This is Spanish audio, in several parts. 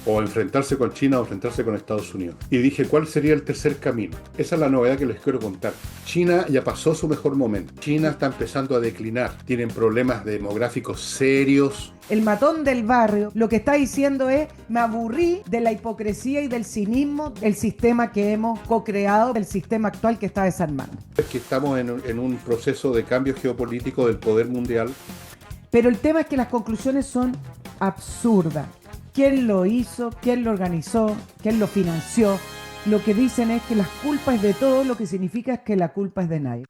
o enfrentarse con China o enfrentarse con Estados Unidos. Y dije, ¿cuál sería el tercer camino? Esa es la novedad que les quiero contar. China ya pasó su mejor momento. China está empezando a declinar. Tienen problemas demográficos serios. El matón del barrio lo que está diciendo es, me aburrí de la hipocresía y del cinismo del sistema que hemos co-creado, del sistema actual que está desarmando. Es que estamos en un proceso de cambio geopolítico del poder mundial. Pero el tema es que las conclusiones son absurdas. ¿Quién lo hizo? ¿Quién lo organizó? ¿Quién lo financió? Lo que dicen es que la culpa es de todo, lo que significa es que la culpa es de nadie.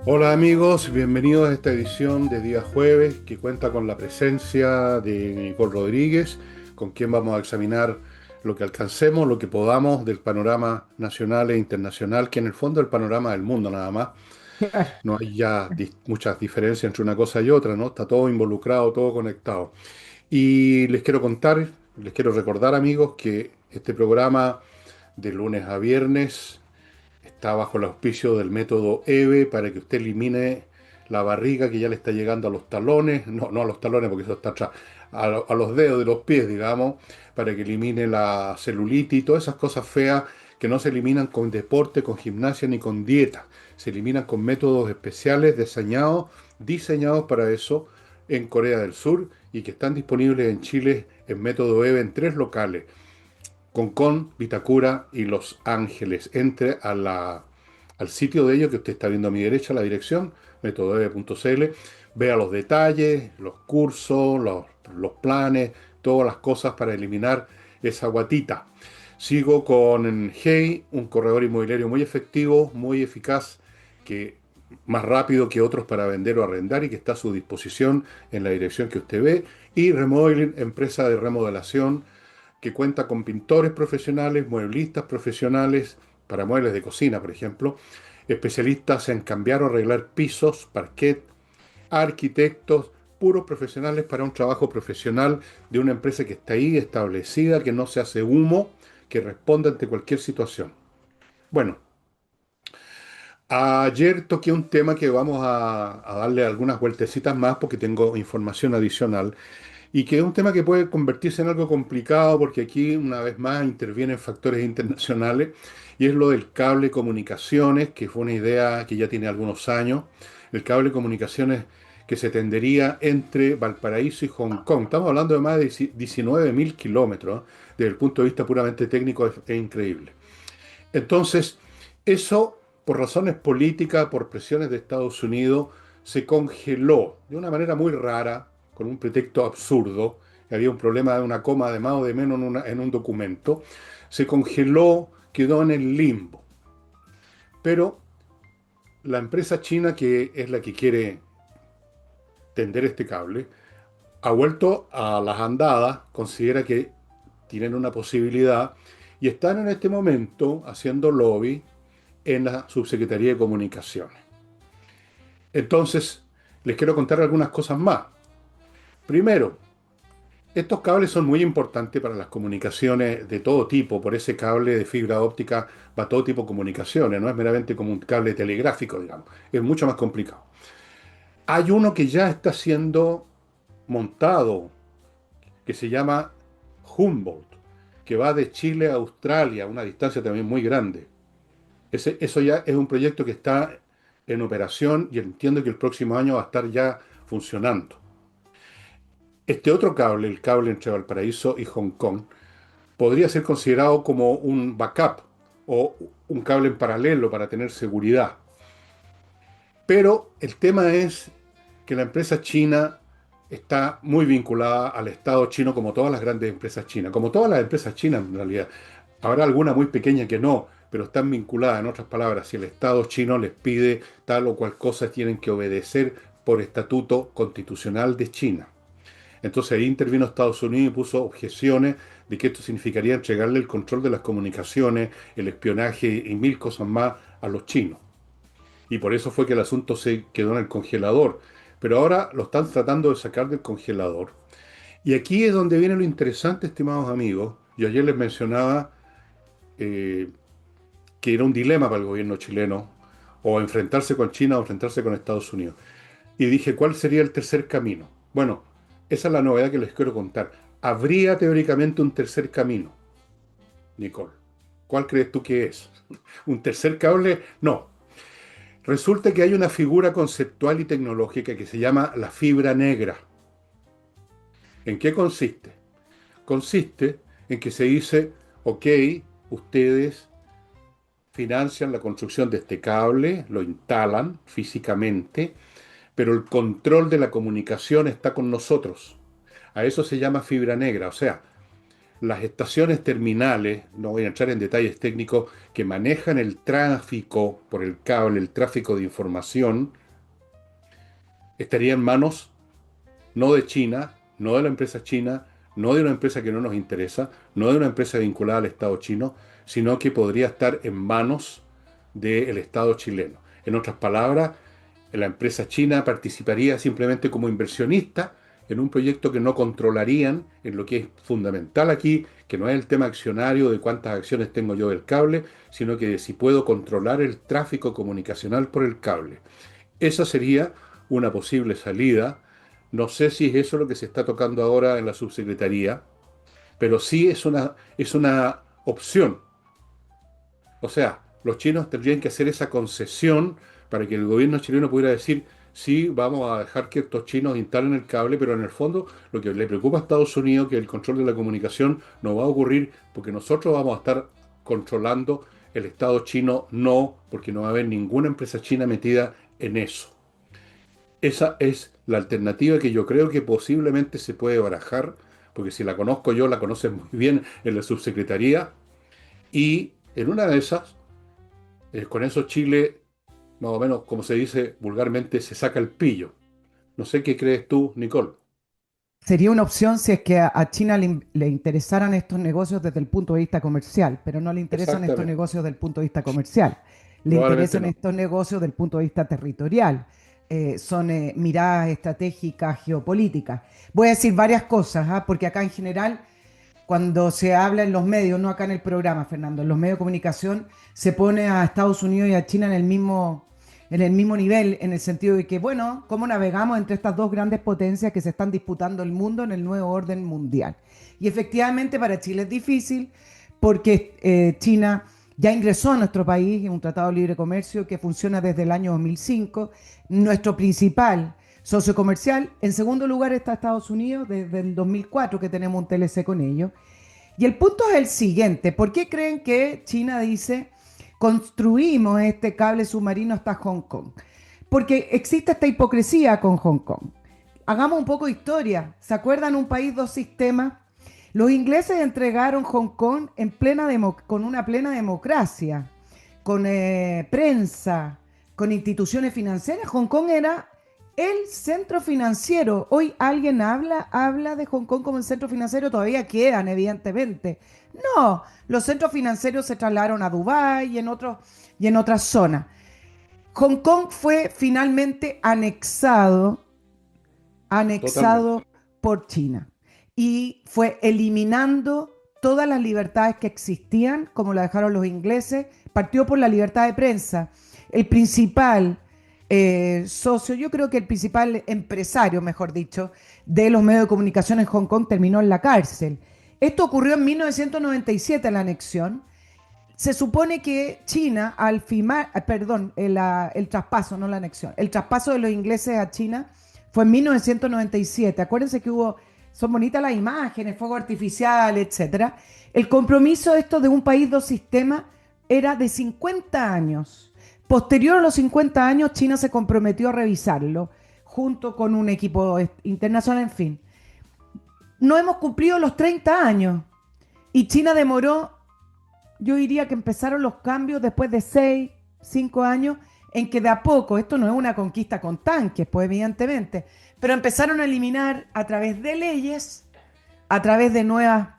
Hola amigos, bienvenidos a esta edición de día jueves que cuenta con la presencia de Nicole Rodríguez, con quien vamos a examinar lo que alcancemos, lo que podamos del panorama nacional e internacional, que en el fondo es el panorama del mundo nada más. No hay ya muchas diferencias entre una cosa y otra, ¿no? Está todo involucrado, todo conectado. Y les quiero contar, les quiero recordar amigos que este programa de lunes a viernes está bajo el auspicio del método EVE para que usted elimine la barriga que ya le está llegando a los talones, no, no a los talones porque eso está atrás, a los dedos de los pies, digamos, para que elimine la celulitis y todas esas cosas feas que no se eliminan con deporte, con gimnasia ni con dieta. Se eliminan con métodos especiales diseñados para eso en Corea del Sur y que están disponibles en Chile en método EVE en tres locales. Concón, Vitacura y Los Ángeles. Entre al sitio de ellos que usted está viendo a mi derecha, la dirección, metodove.cl, vea los detalles, los cursos, los planes, todas las cosas para eliminar esa guatita. Sigo con Hey, un corredor inmobiliario muy efectivo, muy eficaz, que más rápido que otros para vender o arrendar y que está a su disposición en la dirección que usted ve. Y Remodeling, empresa de remodelación que cuenta con pintores profesionales, mueblistas profesionales, para muebles de cocina, por ejemplo, especialistas en cambiar o arreglar pisos, parquet, arquitectos, puros profesionales para un trabajo profesional de una empresa que está ahí establecida, que no se hace humo, que responde ante cualquier situación. Bueno, ayer toqué un tema que vamos a darle algunas vueltecitas más porque tengo información adicional y que es un tema que puede convertirse en algo complicado porque aquí una vez más intervienen factores internacionales y es lo del cable comunicaciones, que fue una idea que ya tiene algunos años, el cable comunicaciones que se tendería entre Valparaíso y Hong Kong. Estamos hablando de más de 19.000 kilómetros, ¿eh? Desde el punto de vista puramente técnico es increíble. Entonces, eso por razones políticas, por presiones de Estados Unidos, se congeló de una manera muy rara, con un pretexto absurdo. Había un problema de una coma de más o de menos en un documento. Se congeló, quedó en el limbo. Pero la empresa china, que es la que quiere tender este cable, ha vuelto a las andadas, considera que tienen una posibilidad y están en este momento haciendo lobby en la Subsecretaría de Comunicaciones. Entonces, les quiero contar algunas cosas más. Primero, estos cables son muy importantes para las comunicaciones de todo tipo. Por ese cable de fibra óptica va todo tipo de comunicaciones, no es meramente como un cable telegráfico, digamos. Es mucho más complicado. Hay uno que ya está siendo montado, que se llama Humboldt, que va de Chile a Australia, a una distancia también muy grande. Eso ya es un proyecto que está en operación y entiendo que el próximo año va a estar ya funcionando. Este otro cable, el cable entre Valparaíso y Hong Kong, podría ser considerado como un backup o un cable en paralelo para tener seguridad. Pero el tema es que la empresa china está muy vinculada al Estado chino como todas las grandes empresas chinas, como todas las empresas chinas en realidad. Habrá alguna muy pequeña que no, pero están vinculadas, en otras palabras, si el Estado chino les pide tal o cual cosa, tienen que obedecer por estatuto constitucional de China. Entonces ahí intervino Estados Unidos y puso objeciones de que esto significaría entregarle el control de las comunicaciones, el espionaje y mil cosas más a los chinos. Y por eso fue que el asunto se quedó en el congelador. Pero ahora lo están tratando de sacar del congelador. Y aquí es donde viene lo interesante, estimados amigos. Yo ayer les mencionaba eh, que era un dilema para el gobierno chileno, o enfrentarse con China o enfrentarse con Estados Unidos. y dije, ¿cuál sería el tercer camino? Bueno, esa es la novedad que les quiero contar. Habría teóricamente un tercer camino, Nicole. ¿Cuál crees tú que es? ¿Un tercer cable? No. Resulta que hay una figura conceptual y tecnológica que se llama la fibra negra. ¿En qué consiste? Consiste en que se dice, ok, ustedes financian la construcción de este cable, lo instalan físicamente, pero el control de la comunicación está con nosotros. A eso se llama fibra negra, o sea, las estaciones terminales, no voy a entrar en detalles técnicos, que manejan el tráfico por el cable, el tráfico de información, estaría en manos no de China, no de la empresa china, no de una empresa que no nos interesa, no de una empresa vinculada al Estado chino, sino que podría estar en manos del Estado chileno. En otras palabras, la empresa china participaría simplemente como inversionista en un proyecto que no controlarían en lo que es fundamental aquí, que no es el tema accionario de cuántas acciones tengo yo del cable, sino que de si puedo controlar el tráfico comunicacional por el cable. Esa sería una posible salida. No sé si es eso lo que se está tocando ahora en la subsecretaría, pero sí es una opción. O sea, los chinos tendrían que hacer esa concesión para que el gobierno chileno pudiera decir, sí, vamos a dejar que estos chinos instalen el cable, pero en el fondo lo que le preocupa a Estados Unidos es que el control de la comunicación no va a ocurrir porque nosotros vamos a estar controlando, el Estado chino no, porque no va a haber ninguna empresa china metida en eso. Esa es la alternativa que yo creo que posiblemente se puede barajar, porque si la conozco yo, la conocen muy bien en la subsecretaría, y en una de esas, con eso Chile, más o menos, como se dice vulgarmente, se saca el pillo. No sé qué crees tú, Nicole. Sería una opción si es que a China le interesaran estos negocios desde el punto de vista comercial, pero no le interesan estos Exactamente. negocios desde el punto de vista comercial. Le Probablemente interesan no. estos negocios desde el punto de vista territorial. Son miradas estratégicas, geopolíticas. Voy a decir varias cosas, ¿ah? Porque acá en general, cuando se habla en los medios, no acá en el programa, Fernando, en los medios de comunicación, se pone a Estados Unidos y a China en el mismo nivel, en el sentido de que, bueno, ¿cómo navegamos entre estas dos grandes potencias que se están disputando el mundo en el nuevo orden mundial? Y efectivamente para Chile es difícil porque China ya ingresó a nuestro país en un tratado de libre comercio que funciona desde el año 2005, nuestro principal socio comercial. En segundo lugar está Estados Unidos desde el 2004 que tenemos un TLC con ellos. Y el punto es el siguiente, ¿por qué creen que China dice construimos este cable submarino hasta Hong Kong? Porque existe esta hipocresía con Hong Kong. Hagamos un poco de historia. ¿Se acuerdan un país, dos sistemas? Los ingleses entregaron Hong Kong con una plena democracia, con prensa, con instituciones financieras. Hong Kong era el centro financiero. Hoy alguien habla de Hong Kong como el centro financiero, todavía quedan, evidentemente. No, los centros financieros se trasladaron a Dubái y en otras zonas. Hong Kong fue finalmente anexado Totalmente. por China y fue eliminando todas las libertades que existían, como la dejaron los ingleses, partió por la libertad de prensa. El principal socio, yo creo que el principal empresario, mejor dicho, de los medios de comunicación en Hong Kong terminó en la cárcel. Esto ocurrió en 1997, la anexión. Se supone que China, al firmar, perdón, el traspaso, no la anexión, el traspaso de los ingleses a China fue en 1997. Acuérdense que son bonitas las imágenes, fuego artificial, etcétera. El compromiso de esto de un país, dos sistemas, era de 50 años. Posterior a los 50 años, China se comprometió a revisarlo, junto con un equipo internacional, en fin. No hemos cumplido los 30 años y China demoró, yo diría que empezaron los cambios después de 6, 5 años, en que de a poco, esto no es una conquista con tanques, pues evidentemente, pero empezaron a eliminar a través de leyes, a través de nuevas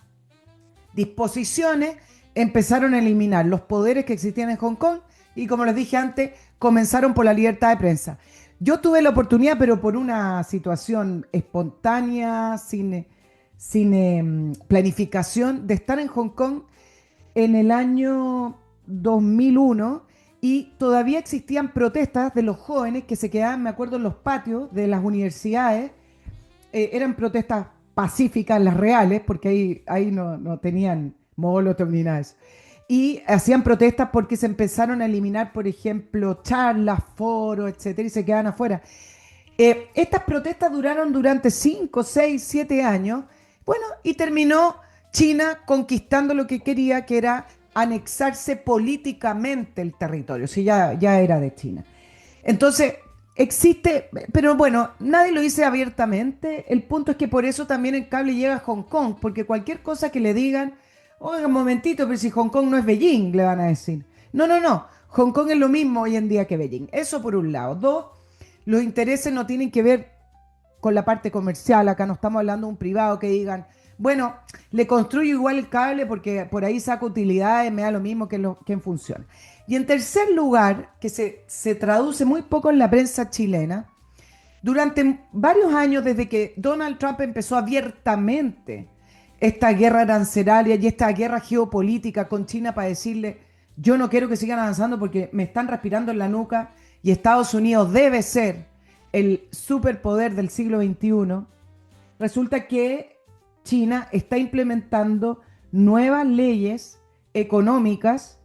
disposiciones, empezaron a eliminar los poderes que existían en Hong Kong y como les dije antes, comenzaron por la libertad de prensa. Yo tuve la oportunidad, pero por una situación espontánea, sin planificación, de estar en Hong Kong en el año 2001 y todavía existían protestas de los jóvenes que se quedaban, me acuerdo, en los patios de las universidades. Eran protestas pacíficas, las reales, porque ahí no tenían molotov ni nada de eso. Y hacían protestas porque se empezaron a eliminar, por ejemplo, charlas, foros, etcétera, y se quedaban afuera. Estas protestas duraron durante 5, 6, 7 años. Bueno, y terminó China conquistando lo que quería, que era anexarse políticamente el territorio. Sí, ya era de China. Entonces, existe, pero bueno, nadie lo dice abiertamente. El punto es que por eso también el cable llega a Hong Kong, porque cualquier cosa que le digan, oiga, un momentito, pero si Hong Kong no es Beijing, le van a decir. No, no, no. Hong Kong es lo mismo hoy en día que Beijing. Eso por un lado. Dos, los intereses no tienen que ver con la parte comercial. Acá no estamos hablando de un privado que digan, bueno, le construyo igual el cable porque por ahí saco utilidades, me da lo mismo que en función. Y en tercer lugar, que se traduce muy poco en la prensa chilena, durante varios años, desde que Donald Trump empezó abiertamente esta guerra arancelaria y esta guerra geopolítica con China para decirle, yo no quiero que sigan avanzando porque me están respirando en la nuca y Estados Unidos debe ser el superpoder del siglo XXI, resulta que China está implementando nuevas leyes económicas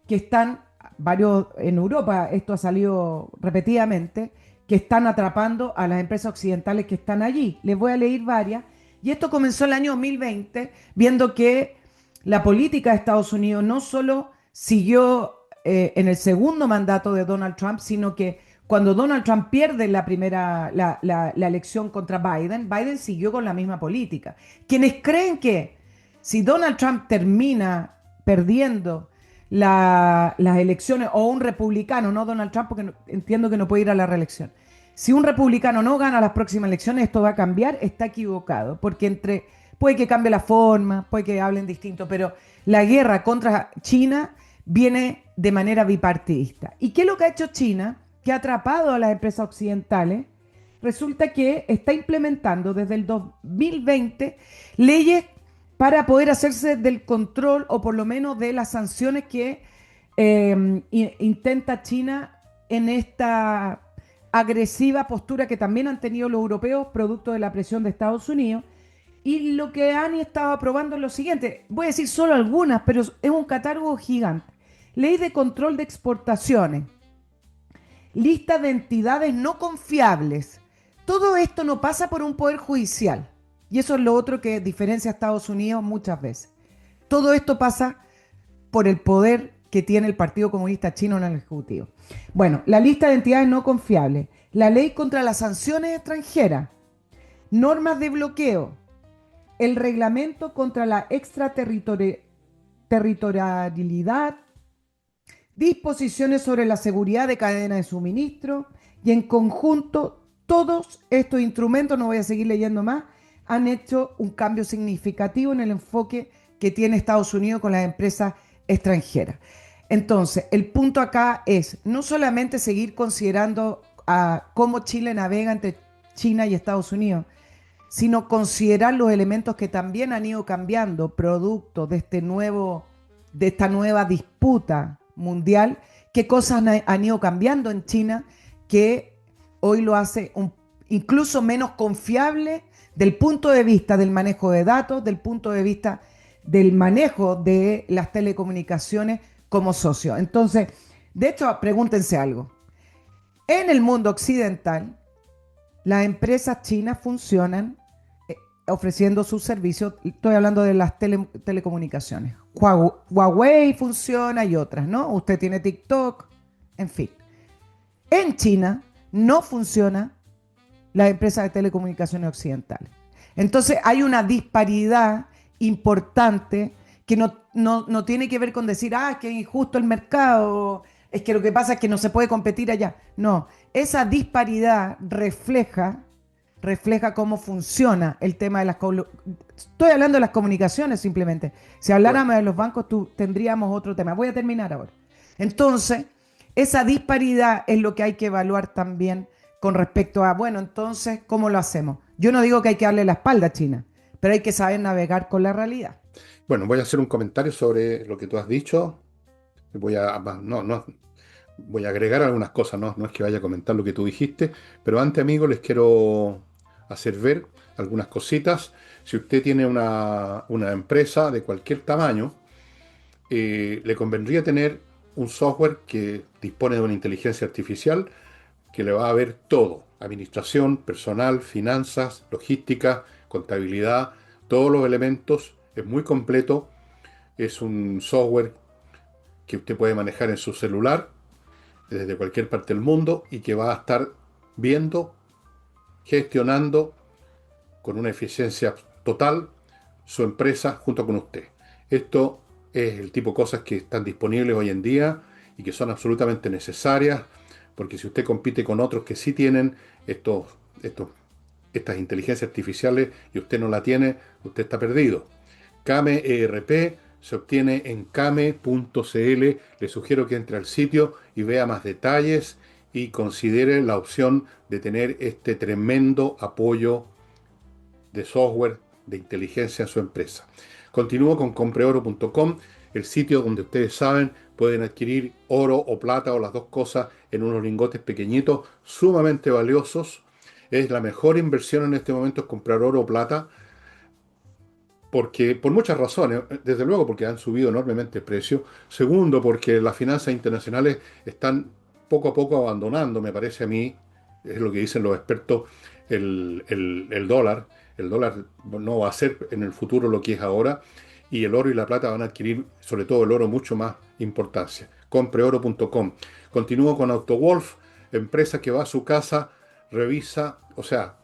que están, varios en Europa, esto ha salido repetidamente, que están atrapando a las empresas occidentales que están allí. Les voy a leer varias. Y esto comenzó el año 2020, viendo que la política de Estados Unidos no solo siguió en el segundo mandato de Donald Trump, sino que cuando Donald Trump pierde la elección contra Biden, Biden siguió con la misma política. Quienes creen que si Donald Trump termina perdiendo las elecciones, o un republicano, no Donald Trump, porque entiendo que no puede ir a la reelección. Si un republicano no gana las próximas elecciones, esto va a cambiar, está equivocado, porque puede que cambie la forma, puede que hablen distinto, pero la guerra contra China viene de manera bipartidista. ¿Y qué es lo que ha hecho China? Que ha atrapado a las empresas occidentales. Resulta que está implementando desde el 2020 leyes para poder hacerse del control o por lo menos de las sanciones que intenta China en esta agresiva postura que también han tenido los europeos producto de la presión de Estados Unidos. Y lo que han estado aprobando es lo siguiente, voy a decir solo algunas, pero es un catálogo gigante. Ley de control de exportaciones, lista de entidades no confiables. Todo esto no pasa por un poder judicial. Y eso es lo otro que diferencia a Estados Unidos muchas veces. Todo esto pasa por el poder que tiene el Partido Comunista Chino en el Ejecutivo. Bueno, la lista de entidades no confiables, la ley contra las sanciones extranjeras, normas de bloqueo, el reglamento contra la extraterritorialidad, disposiciones sobre la seguridad de cadena de suministro y en conjunto todos estos instrumentos, no voy a seguir leyendo más, han hecho un cambio significativo en el enfoque que tiene Estados Unidos con las empresas extranjeras. Entonces, el punto acá es no solamente seguir considerando cómo Chile navega entre China y Estados Unidos, sino considerar los elementos que también han ido cambiando producto de esta nueva disputa mundial, qué cosas han ido cambiando en China que hoy lo hace incluso menos confiable del punto de vista del manejo de datos, del punto de vista del manejo de las telecomunicaciones como socio. Entonces, de hecho, pregúntense algo. En el mundo occidental, las empresas chinas funcionan ofreciendo sus servicios. Estoy hablando de las telecomunicaciones. Huawei funciona y otras, ¿no? Usted tiene TikTok, en fin. En China no funciona las empresas de telecomunicaciones occidentales. Entonces hay una disparidad importante que no tiene que ver con decir, es que es injusto el mercado, es que lo que pasa es que no se puede competir allá. No, esa disparidad refleja cómo funciona el tema de las... Estoy hablando de las comunicaciones simplemente. Si habláramos de los bancos, tendríamos otro tema. Voy a terminar ahora. Entonces, esa disparidad es lo que hay que evaluar también con respecto a, bueno, entonces, ¿cómo lo hacemos? Yo no digo que hay que darle la espalda a China, pero hay que saber navegar con la realidad. Bueno, voy a hacer un comentario sobre lo que tú has dicho. voy a agregar algunas cosas, ¿no? No es que vaya a comentar lo que tú dijiste, pero antes, amigo, les quiero hacer ver algunas cositas. Si usted tiene una empresa de cualquier tamaño, le convendría tener un software que dispone de una inteligencia artificial que le va a ver todo: administración, personal, finanzas, logística, contabilidad, todos los elementos. Es muy completo. Es un software que usted puede manejar en su celular desde cualquier parte del mundo y que va a estar viendo, gestionando con una eficiencia total su empresa junto con usted. Esto es el tipo de cosas que están disponibles hoy en día y que son absolutamente necesarias, porque si usted compite con otros que sí tienen estos, estos, estas inteligencias artificiales y usted no la tiene, usted está perdido. Kame ERP se obtiene en kame.cl. Le sugiero que entre al sitio y vea más detalles y considere la opción de tener este tremendo apoyo de software de inteligencia en su empresa. Continúo con compreoro.com, el sitio donde ustedes saben pueden adquirir oro o plata o las dos cosas en unos lingotes pequeñitos sumamente valiosos. Es la mejor inversión en este momento es comprar oro o plata, porque por muchas razones. Desde luego porque han subido enormemente el precio. Segundo, porque las finanzas internacionales están poco a poco abandonando, me parece a mí, es lo que dicen los expertos, el dólar. El dólar no va a ser en el futuro lo que es ahora, y el oro y la plata van a adquirir, sobre todo el oro, mucho más importancia. Compreoro.com. Continúo con AutoWolf, empresa que va a su casa, revisa, o sea,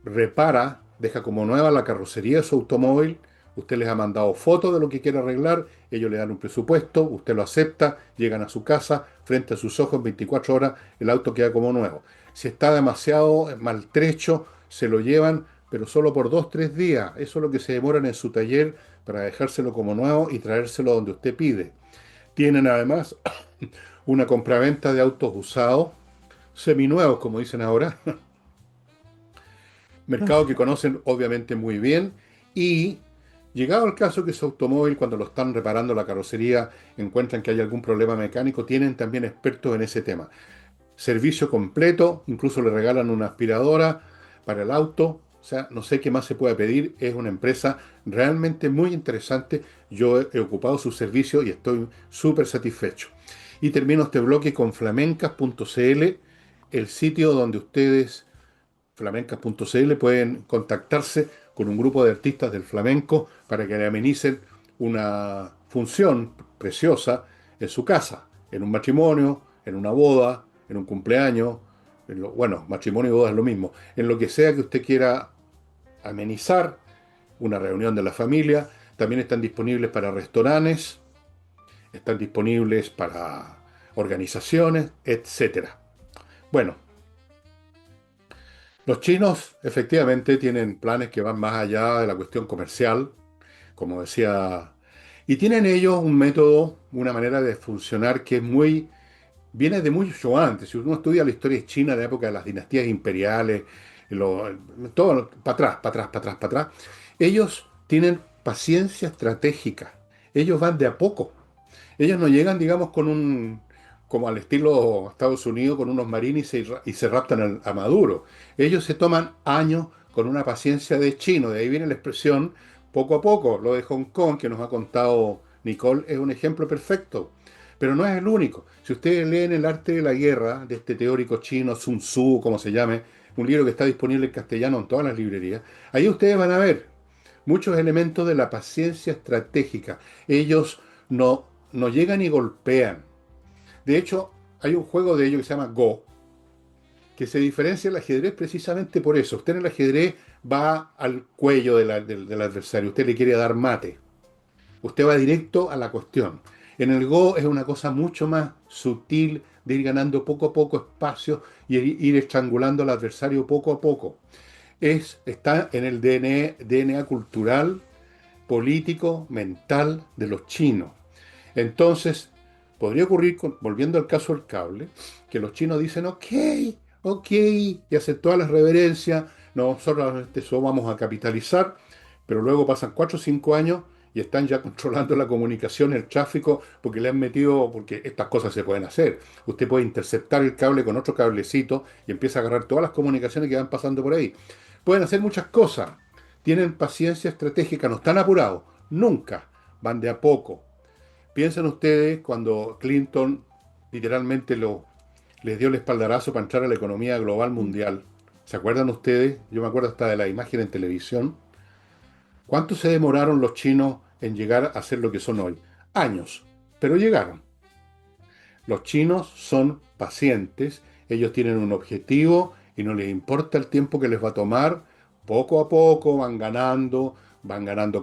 repara, deja como nueva la carrocería de su automóvil. Usted les ha mandado fotos de lo que quiere arreglar, ellos le dan un presupuesto, usted lo acepta, llegan a su casa, frente a sus ojos en 24 horas, el auto queda como nuevo. Si está demasiado maltrecho, se lo llevan, pero solo por 2, 3 días. Eso es lo que se demoran en su taller para dejárselo como nuevo y traérselo donde usted pide. Tienen además una compraventa de autos usados, seminuevos, como dicen ahora, mercado que conocen obviamente muy bien, y llegado el caso que su automóvil, cuando lo están reparando la carrocería, encuentran que hay algún problema mecánico, tienen también expertos en ese tema. Servicio completo, incluso le regalan una aspiradora para el auto. O sea, no sé qué más se puede pedir. Es una empresa realmente muy interesante. Yo he ocupado su servicio y estoy súper satisfecho. Y termino este bloque con flamencas.cl, el sitio donde ustedes, flamencas.cl, pueden contactarse con un grupo de artistas del flamenco para que le amenicen una función preciosa en su casa, en un matrimonio, en una boda, en un cumpleaños, bueno, matrimonio y boda es lo mismo, en lo que sea que usted quiera amenizar, una reunión de la familia. También están disponibles para restaurantes, están disponibles para organizaciones, etcétera. Bueno, los chinos efectivamente tienen planes que van más allá de la cuestión comercial, como decía, y tienen ellos un método, una manera de funcionar que es muy, viene de mucho antes. Si uno estudia la historia china de la época de las dinastías imperiales, todo para atrás, para atrás, para atrás, para atrás, ellos tienen paciencia estratégica. Ellos van de a poco. Ellos no llegan, digamos, como al estilo Estados Unidos, con unos marines y se raptan a Maduro. Ellos se toman años con una paciencia de chino. De ahí viene la expresión poco a poco. Lo de Hong Kong, que nos ha contado Nicole, es un ejemplo perfecto. Pero no es el único. Si ustedes leen El arte de la guerra, de este teórico chino, Sun Tzu, como se llame, un libro que está disponible en castellano en todas las librerías, ahí ustedes van a ver muchos elementos de la paciencia estratégica. Ellos no llegan y golpean. De hecho, hay un juego de ellos que se llama Go, que se diferencia del ajedrez precisamente por eso. Usted en el ajedrez va al cuello del adversario, usted le quiere dar mate, usted va directo a la cuestión. En el Go es una cosa mucho más sutil, de ir ganando poco a poco espacio y ir estrangulando al adversario poco a poco. Está en el DNA cultural, político, mental de los chinos. Entonces, podría ocurrir, volviendo al caso del cable, que los chinos dicen, ok, ok, y hacen todas las reverencias, nosotros eso vamos a capitalizar, pero luego pasan 4 o 5 años y están ya controlando la comunicación, el tráfico, porque le han metido, porque estas cosas se pueden hacer. Usted puede interceptar el cable con otro cablecito y empieza a agarrar todas las comunicaciones que van pasando por ahí. Pueden hacer muchas cosas. Tienen paciencia estratégica, no están apurados, nunca, van de a poco. Piensen ustedes cuando Clinton literalmente les dio el espaldarazo para entrar a la economía global mundial. ¿Se acuerdan ustedes? Yo me acuerdo hasta de la imagen en televisión. ¿Cuánto se demoraron los chinos en llegar a ser lo que son hoy? Años, pero llegaron. Los chinos son pacientes, ellos tienen un objetivo y no les importa el tiempo que les va a tomar. Poco a poco van ganando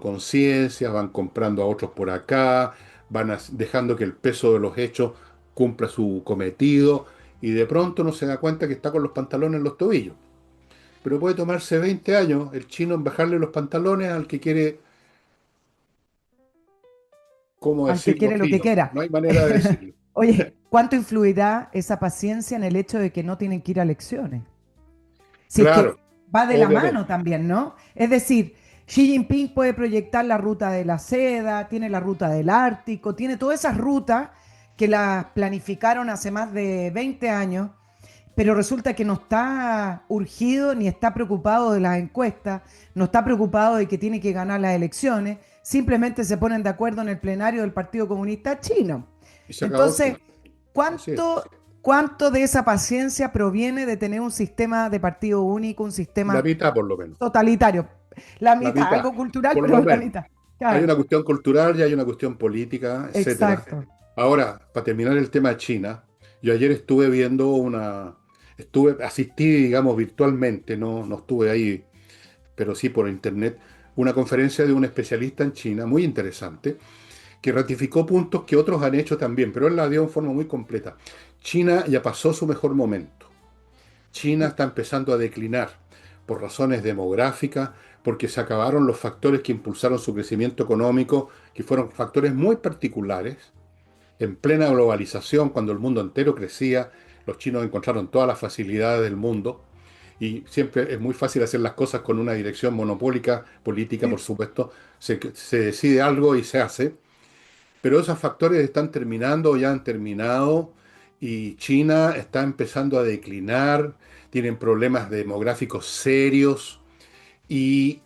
conciencia, van comprando a otros por acá, dejando que el peso de los hechos cumpla su cometido y de pronto no se da cuenta que está con los pantalones en los tobillos. Pero puede tomarse 20 años el chino en bajarle los pantalones al que quiere, ¿cómo Al que decirlo quiere lo que fino? quiera. No hay manera de decirlo. Oye, ¿cuánto influirá esa paciencia en el hecho de que no tienen que ir a elecciones? Si es Claro, que va de la mano obviamente. también, ¿no? Es decir, Xi Jinping puede proyectar la ruta de la seda, tiene la ruta del Ártico, tiene todas esas rutas que las planificaron hace más de 20 años, pero resulta que no está urgido ni está preocupado de las encuestas, no está preocupado de que tiene que ganar las elecciones, simplemente se ponen de acuerdo en el plenario del Partido Comunista Chino. Y se acabó el Entonces, tema. Así es. ¿cuánto de esa paciencia proviene de tener un sistema de partido único, un La sistema mitad por lo menos. totalitario? La La mitad, mitad, algo cultural, por pero lo la menos. mitad. Hay Claro, una cuestión cultural y hay una cuestión política, etcétera. exacto. Ahora, para terminar el tema de China, yo ayer estuve viendo asistí, digamos, virtualmente, no estuve ahí, pero sí por internet, una conferencia de un especialista en China, muy interesante, que ratificó puntos que otros han hecho también, pero él la dio en forma muy completa. China ya pasó su mejor momento. China está empezando a declinar por razones demográficas, porque se acabaron los factores que impulsaron su crecimiento económico, que fueron factores muy particulares. En plena globalización, cuando el mundo entero crecía, los chinos encontraron todas las facilidades del mundo y siempre es muy fácil hacer las cosas con una dirección monopólica, política, por Sí. supuesto. Se decide algo y se hace. Pero esos factores están terminando o ya han terminado y China está empezando a declinar, tienen problemas demográficos serios y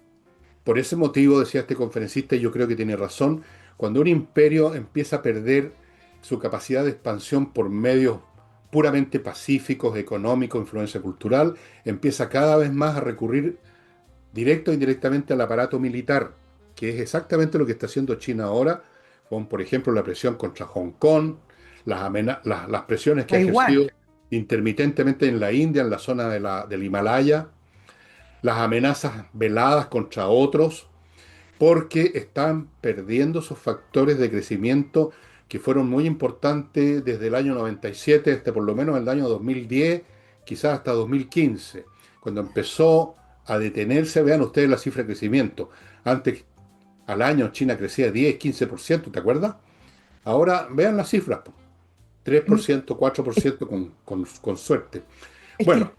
por ese motivo, decía este conferencista, y yo creo que tiene razón, cuando un imperio empieza a perder su capacidad de expansión por medios puramente pacíficos, económicos, influencia cultural, empieza cada vez más a recurrir directo o indirectamente al aparato militar, que es exactamente lo que está haciendo China ahora, con, por ejemplo, la presión contra Hong Kong, las presiones que ha Taiwán. ejercido intermitentemente en la India, en la zona del Himalaya, las amenazas veladas contra otros, porque están perdiendo esos factores de crecimiento que fueron muy importantes desde el año 97 hasta por lo menos el año 2010, quizás hasta 2015, cuando empezó a detenerse. Vean ustedes la cifra de crecimiento. Antes, al año, China crecía 10-15%, ¿te acuerdas? Ahora, vean las cifras, po. Mm, 3%, Es, 4% con suerte. es que Bueno,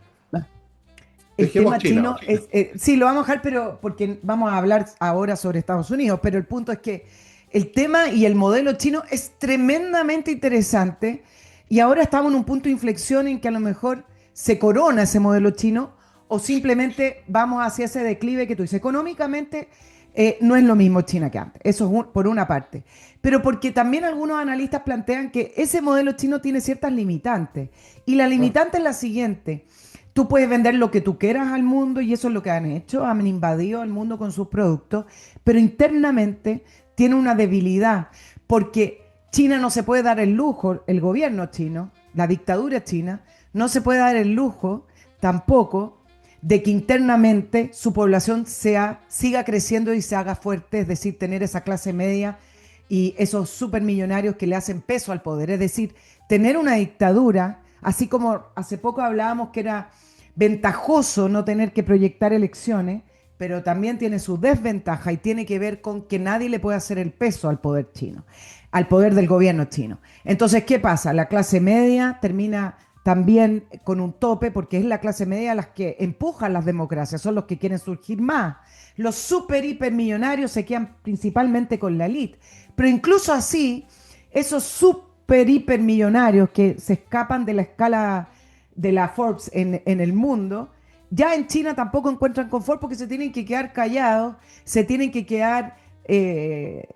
el dejemos tema China chino ahora. es, sí, lo vamos a dejar, pero porque vamos a hablar ahora sobre Estados Unidos, pero el punto es que el tema y el modelo chino es tremendamente interesante y ahora estamos en un punto de inflexión en que a lo mejor se corona ese modelo chino o simplemente vamos hacia ese declive que tú dices. Económicamente no es lo mismo China que antes, eso es por una parte, pero porque también algunos analistas plantean que ese modelo chino tiene ciertas limitantes y la Ah, limitante es la siguiente. Tú puedes vender lo que tú quieras al mundo y eso es lo que han hecho, han invadido el mundo con sus productos, pero internamente tiene una debilidad porque China no se puede dar el lujo, el gobierno chino, la dictadura china, no se puede dar el lujo tampoco de que internamente su población siga creciendo y se haga fuerte, es decir, tener esa clase media y esos supermillonarios que le hacen peso al poder, es decir, tener una dictadura, así como hace poco hablábamos que era ventajoso no tener que proyectar elecciones, pero también tiene su desventaja y tiene que ver con que nadie le puede hacer el peso al poder chino, al poder del gobierno chino. Entonces, ¿qué pasa? La clase media termina también con un tope, porque es la clase media las que empujan las democracias, son los que quieren surgir más. Los super hipermillonarios se quedan principalmente con la elite. Pero incluso así, esos super hipermillonarios que se escapan de la escala de la Forbes en el mundo, ya en China tampoco encuentran confort porque se tienen que quedar callados, se tienen que quedar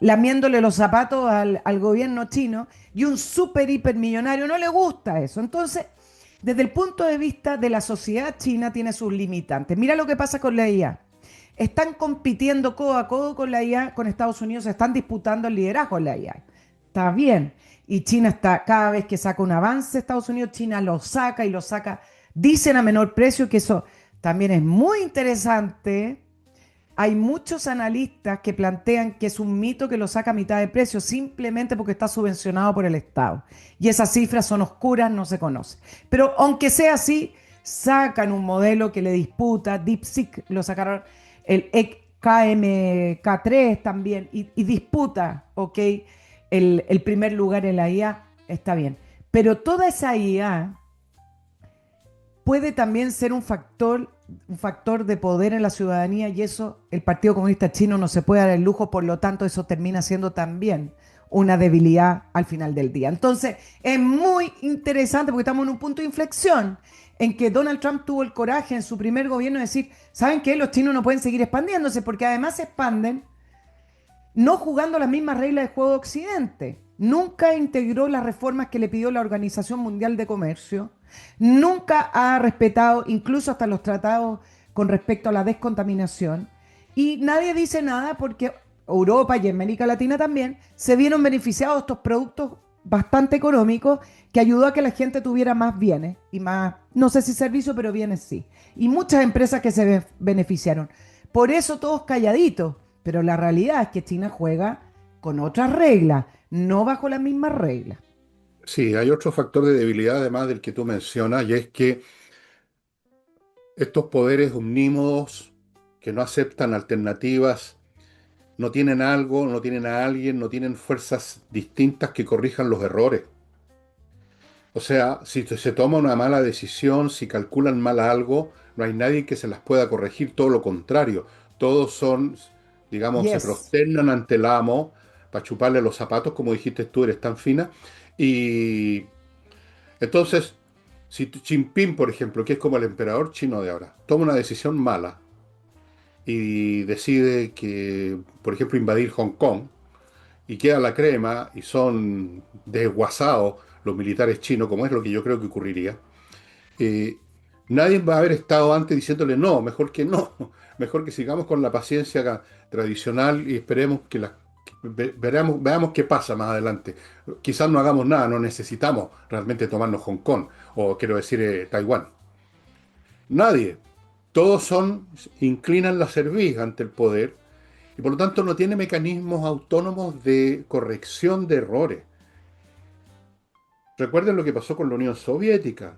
lamiéndole los zapatos al gobierno chino, y un super hipermillonario no le gusta eso. Entonces, desde el punto de vista de la sociedad china, tiene sus limitantes. Mira lo que pasa con la IA. Están compitiendo codo a codo con la IA, con Estados Unidos, se están disputando el liderazgo en la IA. Está bien. Y China está, cada vez que saca un avance, Estados Unidos, China lo saca y lo saca, dicen a menor precio, que eso también es muy interesante. Hay muchos analistas que plantean que es un mito que lo saca a mitad de precio simplemente porque está subvencionado por el Estado. Y esas cifras son oscuras, no se conocen. Pero aunque sea así, sacan un modelo que le disputa, DeepSeek lo sacaron, el KMK3 también, y disputa, ¿ok? El primer lugar en la IA, está bien. Pero toda esa IA puede también ser un factor de poder en la ciudadanía, y eso el Partido Comunista Chino no se puede dar el lujo, por lo tanto eso termina siendo también una debilidad al final del día. Entonces es muy interesante porque estamos en un punto de inflexión en que Donald Trump tuvo el coraje en su primer gobierno de decir, ¿saben qué? Los chinos no pueden seguir expandiéndose porque además se expanden no jugando las mismas reglas de juego de Occidente. Nunca integró las reformas que le pidió la Organización Mundial de Comercio. Nunca ha respetado incluso hasta los tratados con respecto a la descontaminación. Y nadie dice nada porque Europa y América Latina también se vieron beneficiados de estos productos bastante económicos, que ayudó a que la gente tuviera más bienes y más, no sé si servicios, pero bienes sí. Y muchas empresas que se beneficiaron. Por eso todos calladitos. Pero la realidad es que China juega con otras reglas, no bajo las mismas reglas. Sí, hay otro factor de debilidad además del que tú mencionas, y es que estos poderes omnímodos que no aceptan alternativas, no tienen algo, no tienen a alguien, no tienen fuerzas distintas que corrijan los errores. O sea, si se toma una mala decisión, si calculan mal algo, no hay nadie que se las pueda corregir, todo lo contrario. Todos son, digamos, se Yes. prosternan ante el amo para chuparle los zapatos, como dijiste tú, eres tan fina. Y entonces, si Xi Jinping, por ejemplo, que es como el emperador chino de ahora, toma una decisión mala y decide que, por ejemplo, invadir Hong Kong, y queda la crema y son desguazados los militares chinos, como es lo que yo creo que ocurriría, eh, nadie va a haber estado antes diciéndole no, mejor que no, mejor que sigamos con la paciencia tradicional y esperemos veamos qué pasa más adelante. Quizás no hagamos nada, no necesitamos realmente tomarnos Hong Kong, o quiero decir Taiwán. Nadie. Todos inclinan la cerviz ante el poder, y por lo tanto no tiene mecanismos autónomos de corrección de errores. Recuerden lo que pasó con la Unión Soviética.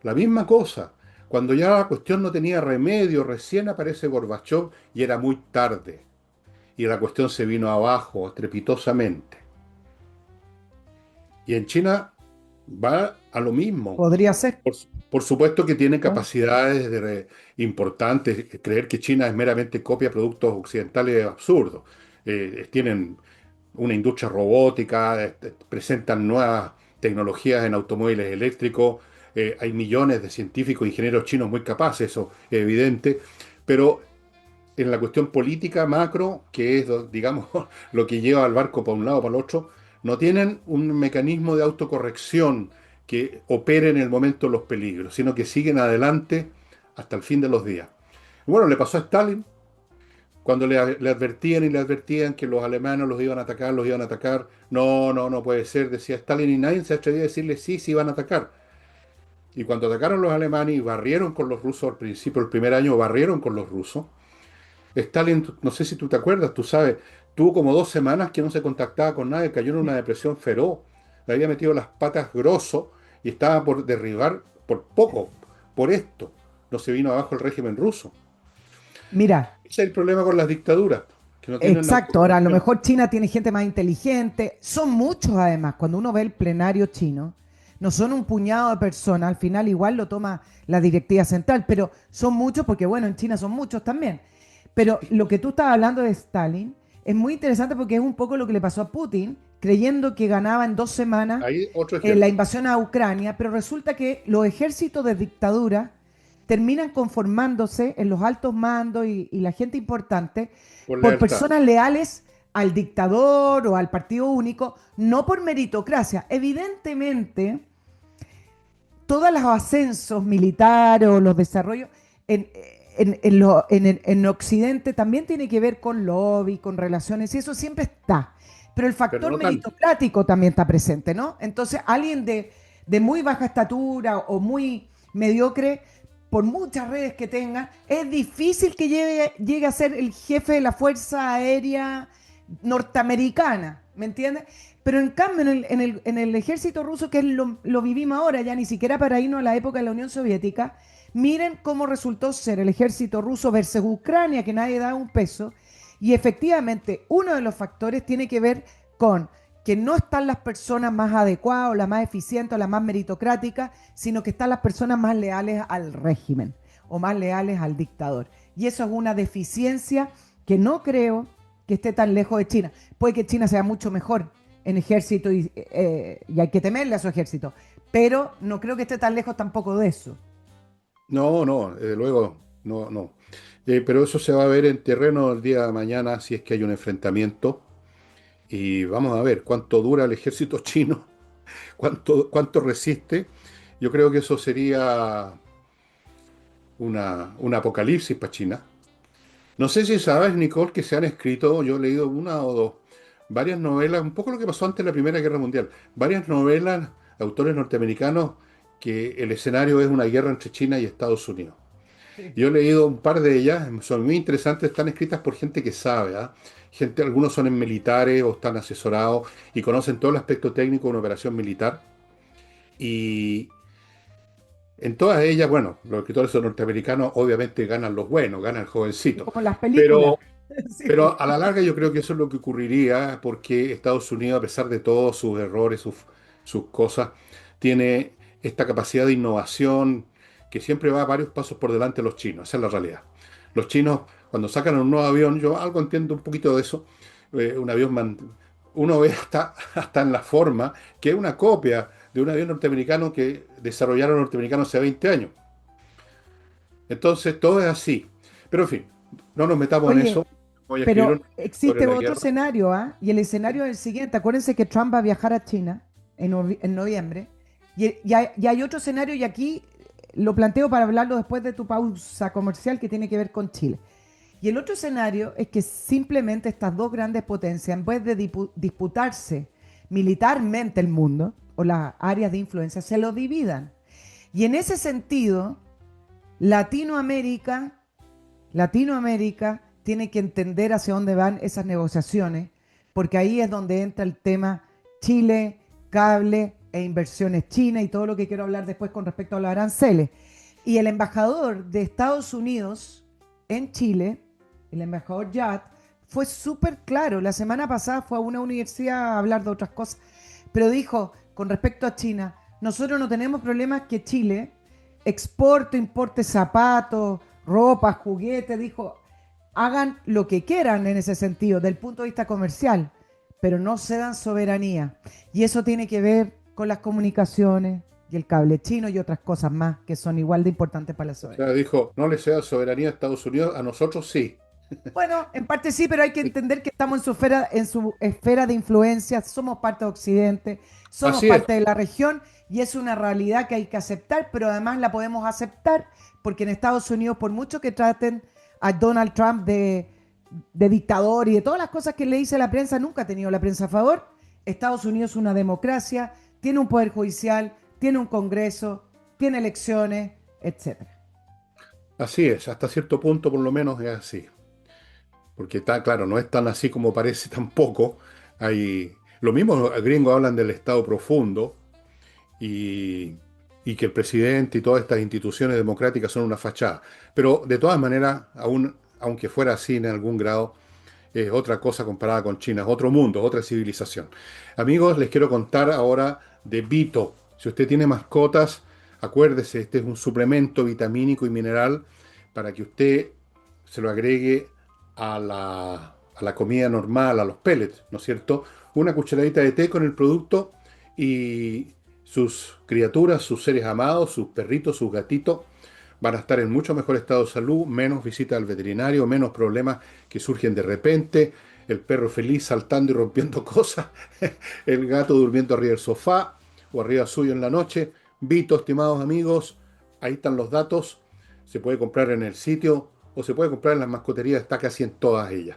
La misma cosa. Cuando ya la cuestión no tenía remedio, recién aparece Gorbachov y era muy tarde. Y la cuestión se vino abajo estrepitosamente. Y en China va a lo mismo. Podría ser. Por, por supuesto que tiene Claro. capacidades importantes. Creer que China es meramente copia de productos occidentales es absurdo. Tienen una industria robótica, presentan nuevas tecnologías en automóviles eléctricos, hay millones de científicos e ingenieros chinos muy capaces, eso es evidente, pero en la cuestión política macro, que es, digamos, lo que lleva al barco para un lado o para el otro, no tienen un mecanismo de autocorrección que opere en el momento de los peligros, sino que siguen adelante hasta el fin de los días. Bueno, le pasó a Stalin, cuando le advertían y le advertían que los alemanes los iban a atacar, los iban a atacar. No, no, no puede ser, decía Stalin, y nadie se atrevía a decirle sí, sí iban a atacar. Y cuando atacaron los alemanes y barrieron con los rusos al principio, el primer año barrieron con los rusos, Stalin, no sé si tú te acuerdas, tú sabes, tuvo como 2 semanas que no se contactaba con nadie, cayó en una depresión feroz, le había metido las patas grosso y estaba por derribar por poco, por esto. No se vino abajo el régimen ruso. Mira, Ese es el problema con las dictaduras, que no tienen exacto. Ahora, a lo autocorrección. mejor China tiene gente más inteligente. Son muchos además. Cuando uno ve el plenario chino, no son un puñado de personas, al final igual lo toma la directiva central, pero son muchos porque bueno, en China son muchos también. Pero lo que tú estás hablando de Stalin es muy interesante porque es un poco lo que le pasó a Putin, creyendo que ganaba en 2 semanas Ahí otro la ejemplo, invasión a Ucrania, pero resulta que los ejércitos de dictadura terminan conformándose en los altos mandos y la gente importante por por lealtad. personas leales al dictador o al partido único, no por meritocracia. Evidentemente, todos los ascensos militares o los desarrollos en, en Occidente también tiene que ver con lobby, con relaciones, y eso siempre está. Pero el Pero factor no tanto. meritocrático también está presente, ¿no? Entonces, alguien de muy baja estatura o muy mediocre, por muchas redes que tenga, es difícil que llegue a ser el jefe de la Fuerza Aérea norteamericana, ¿me entiendes? Pero en cambio, en el ejército ruso, que es lo vivimos ahora, ya ni siquiera para irnos a la época de la Unión Soviética, miren cómo resultó ser el ejército ruso versus Ucrania, que nadie da un peso. Y efectivamente, uno de los factores tiene que ver con que no están las personas más adecuadas, o las más eficientes, o las más meritocráticas, sino que están las personas más leales al régimen o más leales al dictador. Y eso es una deficiencia que no creo que esté tan lejos de China. Puede que China sea mucho mejor en ejército y hay que temerle a su ejército, pero no creo que esté tan lejos tampoco de eso. No, no, desde luego, no, no. Pero eso se va a ver en terreno el día de mañana si es que hay un enfrentamiento. Y vamos a ver cuánto dura el ejército chino, cuánto resiste. Yo creo que eso sería un apocalipsis para China. No sé si sabes, Nicole, que se han escrito, yo he leído una o dos, varias novelas, un poco lo que pasó antes de la Primera Guerra Mundial, varias novelas, autores norteamericanos, que el escenario es una guerra entre China y Estados Unidos. Sí. Yo he leído un par de ellas, son muy interesantes, están escritas por gente que sabe, ¿ah? Gente, algunos son en militares o están asesorados y conocen todo el aspecto técnico de una operación militar. Y en todas ellas, bueno, los escritores norteamericanos obviamente ganan los buenos, ganan el Y jovencito. como en las películas. Pero, Sí. pero a la larga yo creo que eso es lo que ocurriría porque Estados Unidos, a pesar de todos sus errores, sus cosas, tiene esta capacidad de innovación que siempre va varios pasos por delante de los chinos. Esa es la realidad. Los chinos, cuando sacan un nuevo avión, yo algo entiendo un poquito de eso, un avión, uno ve hasta en la forma que es una copia de un avión norteamericano que desarrollaron los norteamericanos hace 20 años. Entonces, todo es así. Pero en fin, no nos metamos en Oye, eso. Voy a escribir pero una sobre existe la otro guerra. escenario, ¿ah? Y el escenario es el siguiente. Acuérdense que Trump va a viajar a China en noviembre. Y hay otro escenario, y aquí lo planteo para hablarlo después de tu pausa comercial que tiene que ver con Chile. Y el otro escenario es que simplemente estas dos grandes potencias, en vez de disputarse militarmente el mundo o las áreas de influencia, se lo dividan. Y en ese sentido, Latinoamérica Latinoamérica tiene que entender hacia dónde van esas negociaciones, porque ahí es donde entra el tema Chile, cable e inversiones chinas y todo lo que quiero hablar después con respecto a los aranceles. Y el embajador de Estados Unidos en Chile, el embajador Yat, fue súper claro. La semana pasada fue a una universidad a hablar de otras cosas, pero dijo con respecto a China, nosotros no tenemos problemas que Chile exporte, importe zapatos, ropa, juguetes, dijo, hagan lo que quieran en ese sentido, del punto de vista comercial, pero no cedan soberanía. Y eso tiene que ver con las comunicaciones y el cable chino y otras cosas más que son igual de importantes para la O sea, soberanía. dijo, no le sea soberanía a Estados Unidos, a nosotros sí. Bueno, en parte sí, pero hay que entender que estamos en su esfera de influencia, somos parte de Occidente, somos Así es. parte de la región y es una realidad que hay que aceptar, pero además la podemos aceptar porque en Estados Unidos, por mucho que traten a Donald Trump de dictador y de todas las cosas que le dice la prensa, nunca ha tenido la prensa a favor. Estados Unidos es una democracia, tiene un poder judicial, tiene un Congreso, tiene elecciones, etcétera. Así es, hasta cierto punto por lo menos es así. Porque está claro, no es tan así como parece tampoco. Lo mismo los gringos hablan del Estado profundo y, y que el presidente y todas estas instituciones democráticas son una fachada. Pero de todas maneras, aunque fuera así en algún grado, es otra cosa comparada con China, es otro mundo, otra civilización. Amigos, les quiero contar ahora de Bito. Si usted tiene mascotas, acuérdese, este es un suplemento vitamínico y mineral para que usted se lo agregue a la comida normal, a los pellets, ¿no es cierto? Una cucharadita de té con el producto y sus criaturas, sus seres amados, sus perritos, sus gatitos van a estar en mucho mejor estado de salud, menos visita al veterinario, menos problemas que surgen de repente, el perro feliz saltando y rompiendo cosas, el gato durmiendo arriba del sofá o arriba suyo en la noche. Vito, estimados amigos, ahí están los datos, se puede comprar en el sitio o se puede comprar en las mascoterías, está casi en todas ellas.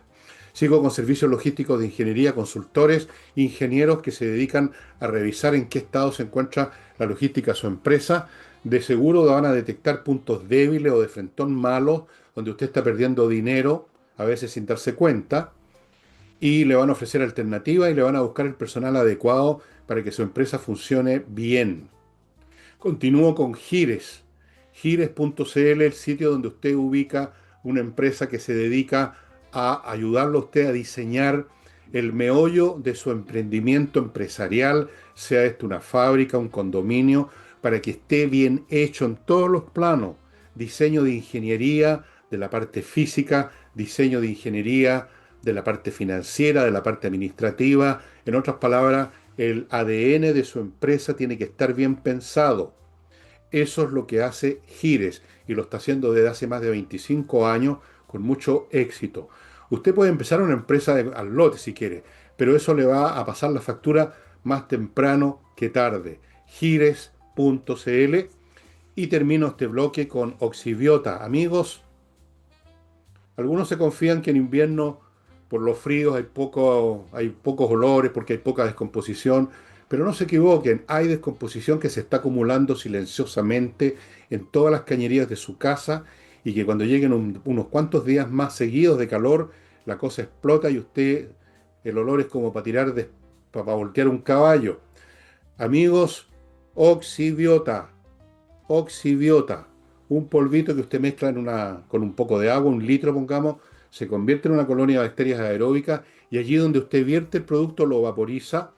Sigo con servicios logísticos de ingeniería, consultores, ingenieros que se dedican a revisar en qué estado se encuentra la logística de su empresa. De seguro van a detectar puntos débiles o de frentón malos, donde usted está perdiendo dinero, a veces sin darse cuenta, y le van a ofrecer alternativas y le van a buscar el personal adecuado para que su empresa funcione bien. Continúo con Gires. Gires.cl, el sitio donde usted ubica una empresa que se dedica a ayudarlo a usted a diseñar el meollo de su emprendimiento empresarial, sea esto una fábrica, un condominio, para que esté bien hecho en todos los planos. Diseño de ingeniería, de la parte física, diseño de ingeniería, de la parte financiera, de la parte administrativa. En otras palabras, el ADN de su empresa tiene que estar bien pensado. Eso es lo que hace Gires y lo está haciendo desde hace más de 25 años con mucho éxito. Usted puede empezar una empresa al lote si quiere, pero eso le va a pasar la factura más temprano que tarde. Gires.cl. Y termino este bloque con Oxibiota. Amigos, algunos se confían que en invierno, por los fríos, hay pocos olores porque hay poca descomposición, pero no se equivoquen, hay descomposición que se está acumulando silenciosamente en todas las cañerías de su casa y que cuando lleguen unos cuantos días más seguidos de calor, la cosa explota y usted, el olor es como para para voltear un caballo. Amigos, Oxibiota. Oxibiota, un polvito que usted mezcla con un poco de agua, un litro pongamos, se convierte en una colonia de bacterias aeróbicas y allí donde usted vierte el producto lo vaporiza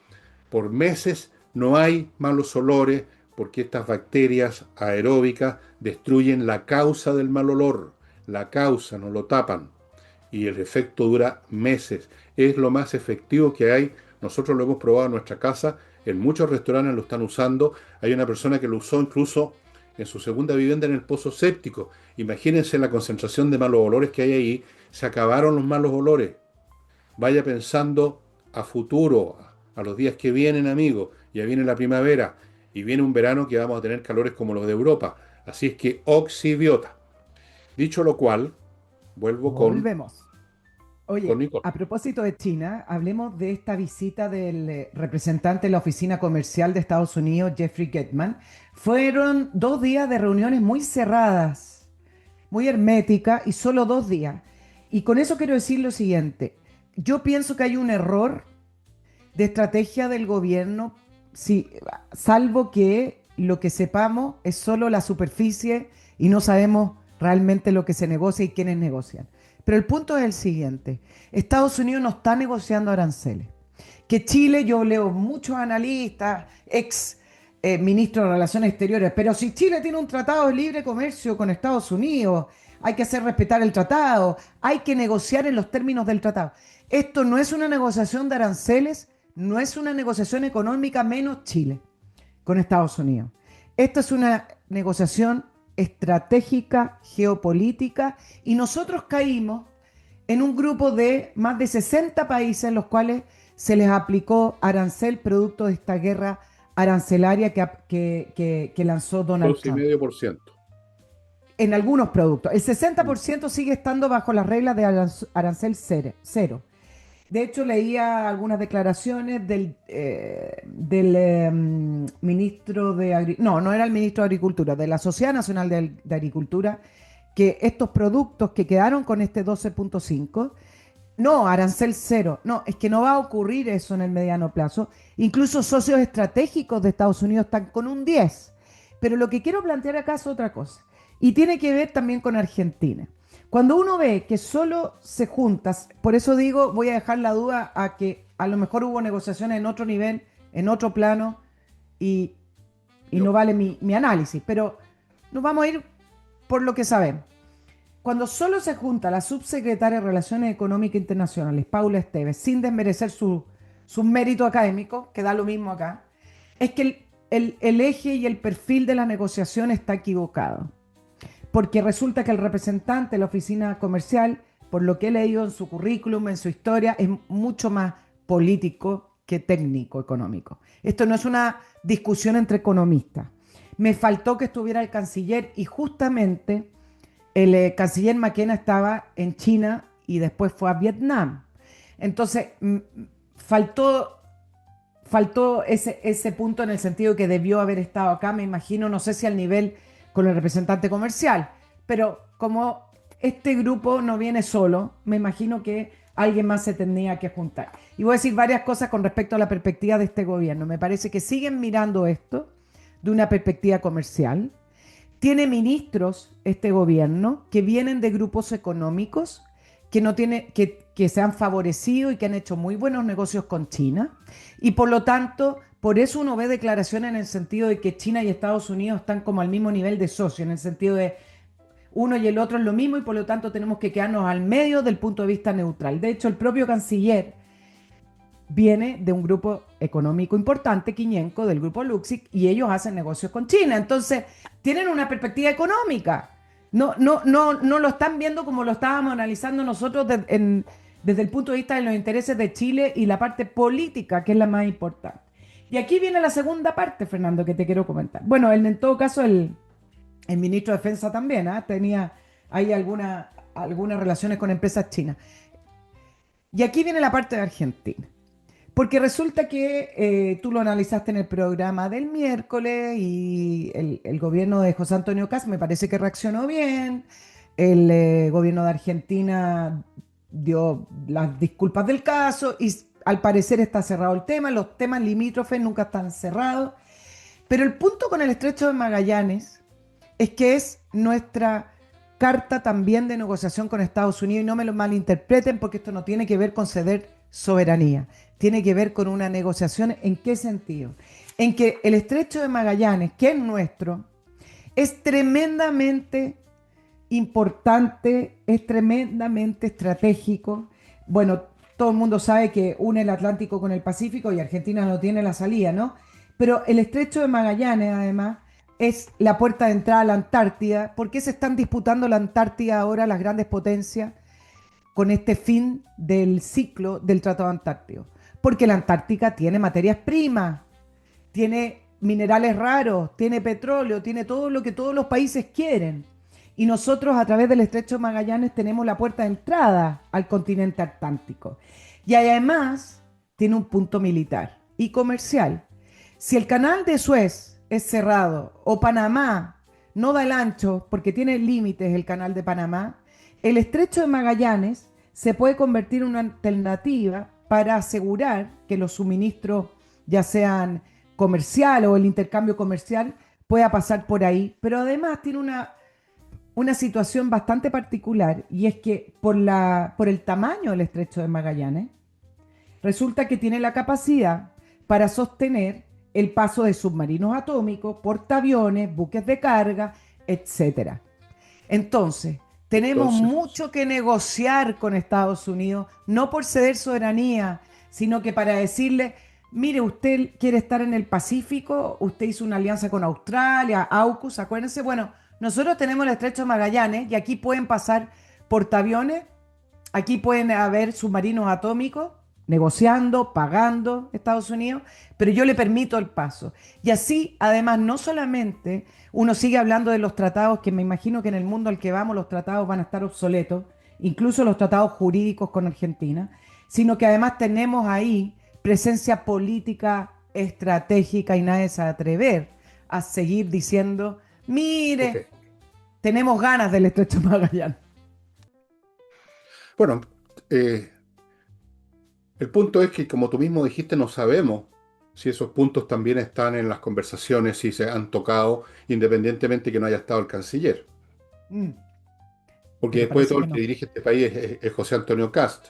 por meses, no hay malos olores porque estas bacterias aeróbicas destruyen la causa del mal olor, la causa, no lo tapan y el efecto dura meses. Es lo más efectivo que hay. Nosotros lo hemos probado en nuestra casa, en muchos restaurantes lo están usando. Hay una persona que lo usó incluso en su segunda vivienda en el pozo séptico. Imagínense la concentración de malos olores que hay ahí. Se acabaron los malos olores. Vaya pensando a futuro, a los días que vienen, amigos. Ya viene la primavera y viene un verano que vamos a tener calores como los de Europa. Así es que Oxibiota. Dicho lo cual, vuelvo Volvemos. con Oye, Nicole. a propósito de China, hablemos de esta visita del representante de la Oficina Comercial de Estados Unidos, Jeffrey Getman. Fueron 2 días de reuniones muy cerradas, muy herméticas y solo 2 días. Y con eso quiero decir lo siguiente. Yo pienso que hay un error de estrategia del gobierno, sí, salvo que lo que sepamos es solo la superficie y no sabemos realmente lo que se negocia y quiénes negocian. Pero el punto es el siguiente. Estados Unidos no está negociando aranceles. Que Chile, yo leo muchos analistas, ex ministros de Relaciones Exteriores, pero si Chile tiene un tratado de libre comercio con Estados Unidos, hay que hacer respetar el tratado, hay que negociar en los términos del tratado. Esto no es una negociación de aranceles, no es una negociación económica menos Chile con Estados Unidos. Esta es una negociación estratégica, geopolítica, y nosotros caímos en un grupo de más de 60 países en los cuales se les aplicó arancel producto de esta guerra arancelaria que lanzó Donald Trump. 2,5%. En algunos productos. El 60% sigue estando bajo las reglas de arancel cero. De hecho, leía algunas declaraciones del ministro de Agricultura, no era el ministro de Agricultura, de la Sociedad Nacional de Agricultura, que estos productos que quedaron con este 12.5, no, arancel cero, no, es que no va a ocurrir eso en el mediano plazo. Incluso socios estratégicos de Estados Unidos están con un 10. Pero lo que quiero plantear acá es otra cosa, y tiene que ver también con Argentina. Cuando uno ve que solo se junta, por eso digo, voy a dejar la duda a que a lo mejor hubo negociaciones en otro nivel, en otro plano, y y no vale mi análisis, pero nos vamos a ir por lo que sabemos. Cuando solo se junta la subsecretaria de Relaciones Económicas Internacionales, Paula Esteves, sin desmerecer sus méritos académicos, que da lo mismo acá, es que el eje y el perfil de la negociación está equivocado. Porque resulta que el representante de la oficina comercial, por lo que he leído en su currículum, en su historia, es mucho más político que técnico económico. Esto no es una discusión entre economistas. Me faltó que estuviera el canciller y justamente el canciller McKenna estaba en China y después fue a Vietnam. Entonces, faltó, faltó ese punto en el sentido que debió haber estado acá, me imagino, no sé si al nivel con el representante comercial, pero como este grupo no viene solo, me imagino que alguien más se tendría que juntar. Y voy a decir varias cosas con respecto a la perspectiva de este gobierno. Me parece que siguen mirando esto de una perspectiva comercial. Tiene ministros este gobierno que vienen de grupos económicos que, no tiene, que se han favorecido y que han hecho muy buenos negocios con China. Y por lo tanto, por eso uno ve declaraciones en el sentido de que China y Estados Unidos están como al mismo nivel de socio, en el sentido de uno y el otro es lo mismo y por lo tanto tenemos que quedarnos al medio del punto de vista neutral. De hecho, el propio canciller viene de un grupo económico importante, Quiñenco, del grupo Luxic, y ellos hacen negocios con China. Entonces, tienen una perspectiva económica. No lo están viendo como lo estábamos analizando nosotros desde el punto de vista de los intereses de Chile y la parte política, que es la más importante. Y aquí viene la segunda parte, Fernando, que te quiero comentar. Bueno, en todo caso, el ministro de Defensa también, ¿eh? Tenía ahí algunas relaciones con empresas chinas. Y aquí viene la parte de Argentina. Porque resulta que tú lo analizaste en el programa del miércoles y el gobierno de José Antonio Kast me parece que reaccionó bien. El gobierno de Argentina dio las disculpas del caso y al parecer está cerrado el tema. Los temas limítrofes nunca están cerrados. Pero el punto con el Estrecho de Magallanes es que es nuestra carta también de negociación con Estados Unidos y no me lo malinterpreten porque esto no tiene que ver con ceder soberanía, tiene que ver con una negociación. ¿En qué sentido? En que el Estrecho de Magallanes, que es nuestro, es tremendamente importante, es tremendamente estratégico. Bueno, todo el mundo sabe que une el Atlántico con el Pacífico y Argentina no tiene la salida, ¿no? Pero el Estrecho de Magallanes, además, es la puerta de entrada a la Antártida. ¿Por qué se están disputando la Antártida ahora las grandes potencias con este fin del ciclo del Tratado Antártico? Porque la Antártica tiene materias primas, tiene minerales raros, tiene petróleo, tiene todo lo que todos los países quieren. Y nosotros a través del Estrecho de Magallanes tenemos la puerta de entrada al continente atlántico. Y además tiene un punto militar y comercial. Si el canal de Suez es cerrado o Panamá no da el ancho porque tiene límites el canal de Panamá, el Estrecho de Magallanes se puede convertir en una alternativa para asegurar que los suministros, ya sean comercial o el intercambio comercial, pueda pasar por ahí. Pero además tiene una situación bastante particular y es que por el tamaño del Estrecho de Magallanes, resulta que tiene la capacidad para sostener el paso de submarinos atómicos, portaaviones, buques de carga, etcétera. Entonces, tenemos mucho que negociar con Estados Unidos, no por ceder soberanía, sino que para decirle, mire, usted quiere estar en el Pacífico, usted hizo una alianza con Australia, AUKUS, acuérdense, bueno, nosotros tenemos el Estrecho de Magallanes y aquí pueden pasar portaaviones, aquí pueden haber submarinos atómicos, negociando, pagando Estados Unidos, pero yo le permito el paso. Y así, además, no solamente uno sigue hablando de los tratados, que me imagino que en el mundo al que vamos los tratados van a estar obsoletos, incluso los tratados jurídicos con Argentina, sino que además tenemos ahí presencia política estratégica y nadie se va a atrever a seguir diciendo, mire, tenemos ganas del Estrecho de Magallanes. Bueno, el punto es que, como tú mismo dijiste, no sabemos si esos puntos también están en las conversaciones, si se han tocado, independientemente que no haya estado el canciller. Mm, Porque pero después de parece todo que el que no. dirige este país es José Antonio Kast.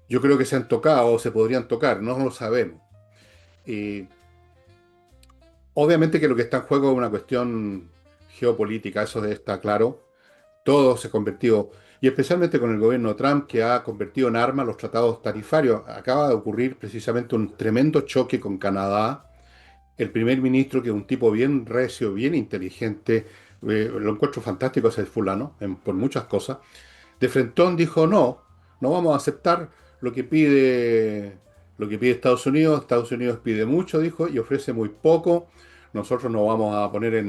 Yo creo que se han tocado o se podrían tocar, no lo sabemos. Eh, Obviamente que lo que está en juego es una cuestión geopolítica, está claro. Todo se ha convertido, y especialmente con el gobierno de Trump, que ha convertido en arma los tratados tarifarios. Acaba de ocurrir precisamente un tremendo choque con Canadá. El primer ministro, que es un tipo bien recio, bien inteligente, lo encuentro fantástico ese fulano, por muchas cosas, de frentón dijo: no, no vamos a aceptar lo que pide Estados Unidos. Estados Unidos pide mucho, dijo, y ofrece muy poco. Nosotros no vamos a poner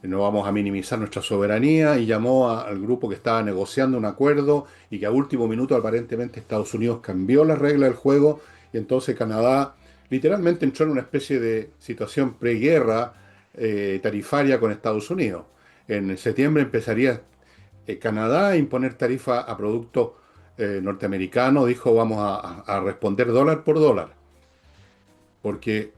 no vamos a minimizar nuestra soberanía, y llamó al grupo que estaba negociando un acuerdo, y que a último minuto aparentemente Estados Unidos cambió las reglas del juego, y entonces Canadá literalmente entró en una especie de situación preguerra tarifaria con Estados Unidos. En septiembre empezaría Canadá a imponer tarifa a productos norteamericanos. Dijo: vamos a responder dólar por dólar, porque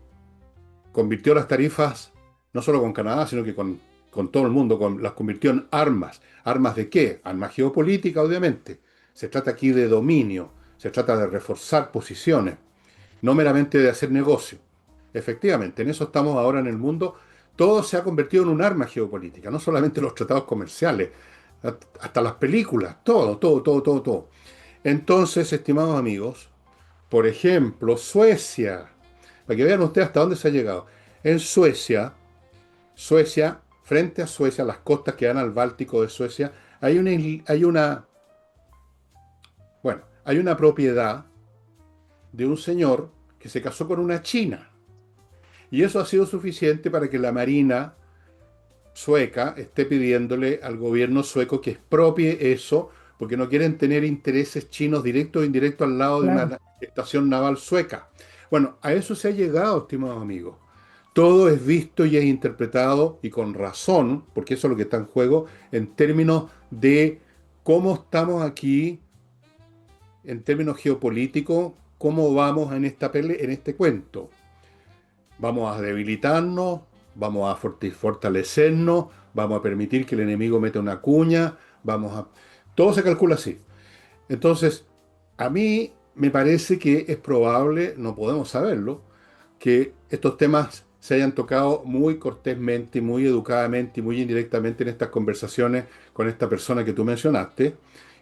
convirtió las tarifas no solo con Canadá, sino que con todo el mundo, las convirtió en armas. ¿Armas de qué? Armas geopolíticas, obviamente. Se trata aquí de dominio, se trata de reforzar posiciones, no meramente de hacer negocio. Efectivamente, en eso estamos ahora en el mundo. Todo se ha convertido en un arma geopolítica, no solamente los tratados comerciales, hasta las películas, todo, todo, todo, todo, todo. Entonces, estimados amigos, por ejemplo, Suecia, para que vean ustedes hasta dónde se ha llegado. En Suecia, frente a Suecia, las costas que dan al Báltico de Suecia, hay una propiedad de un señor que se casó con una china. Y eso ha sido suficiente para que la Marina sueca esté pidiéndole al gobierno sueco que expropie eso, porque no quieren tener intereses chinos directos o indirectos al lado de Claro. una estación naval sueca. Bueno, a eso se ha llegado, estimados amigos. Todo es visto y es interpretado, y con razón, porque eso es lo que está en juego, en términos de cómo estamos aquí, en términos geopolíticos, cómo vamos en esta en este cuento. Vamos a debilitarnos, vamos a fortalecernos, vamos a permitir que el enemigo meta una cuña, vamos a... Todo se calcula así. Entonces, a mí me parece que es probable, no podemos saberlo, que estos temas se hayan tocado muy cortésmente, muy educadamente y muy indirectamente en estas conversaciones con esta persona que tú mencionaste,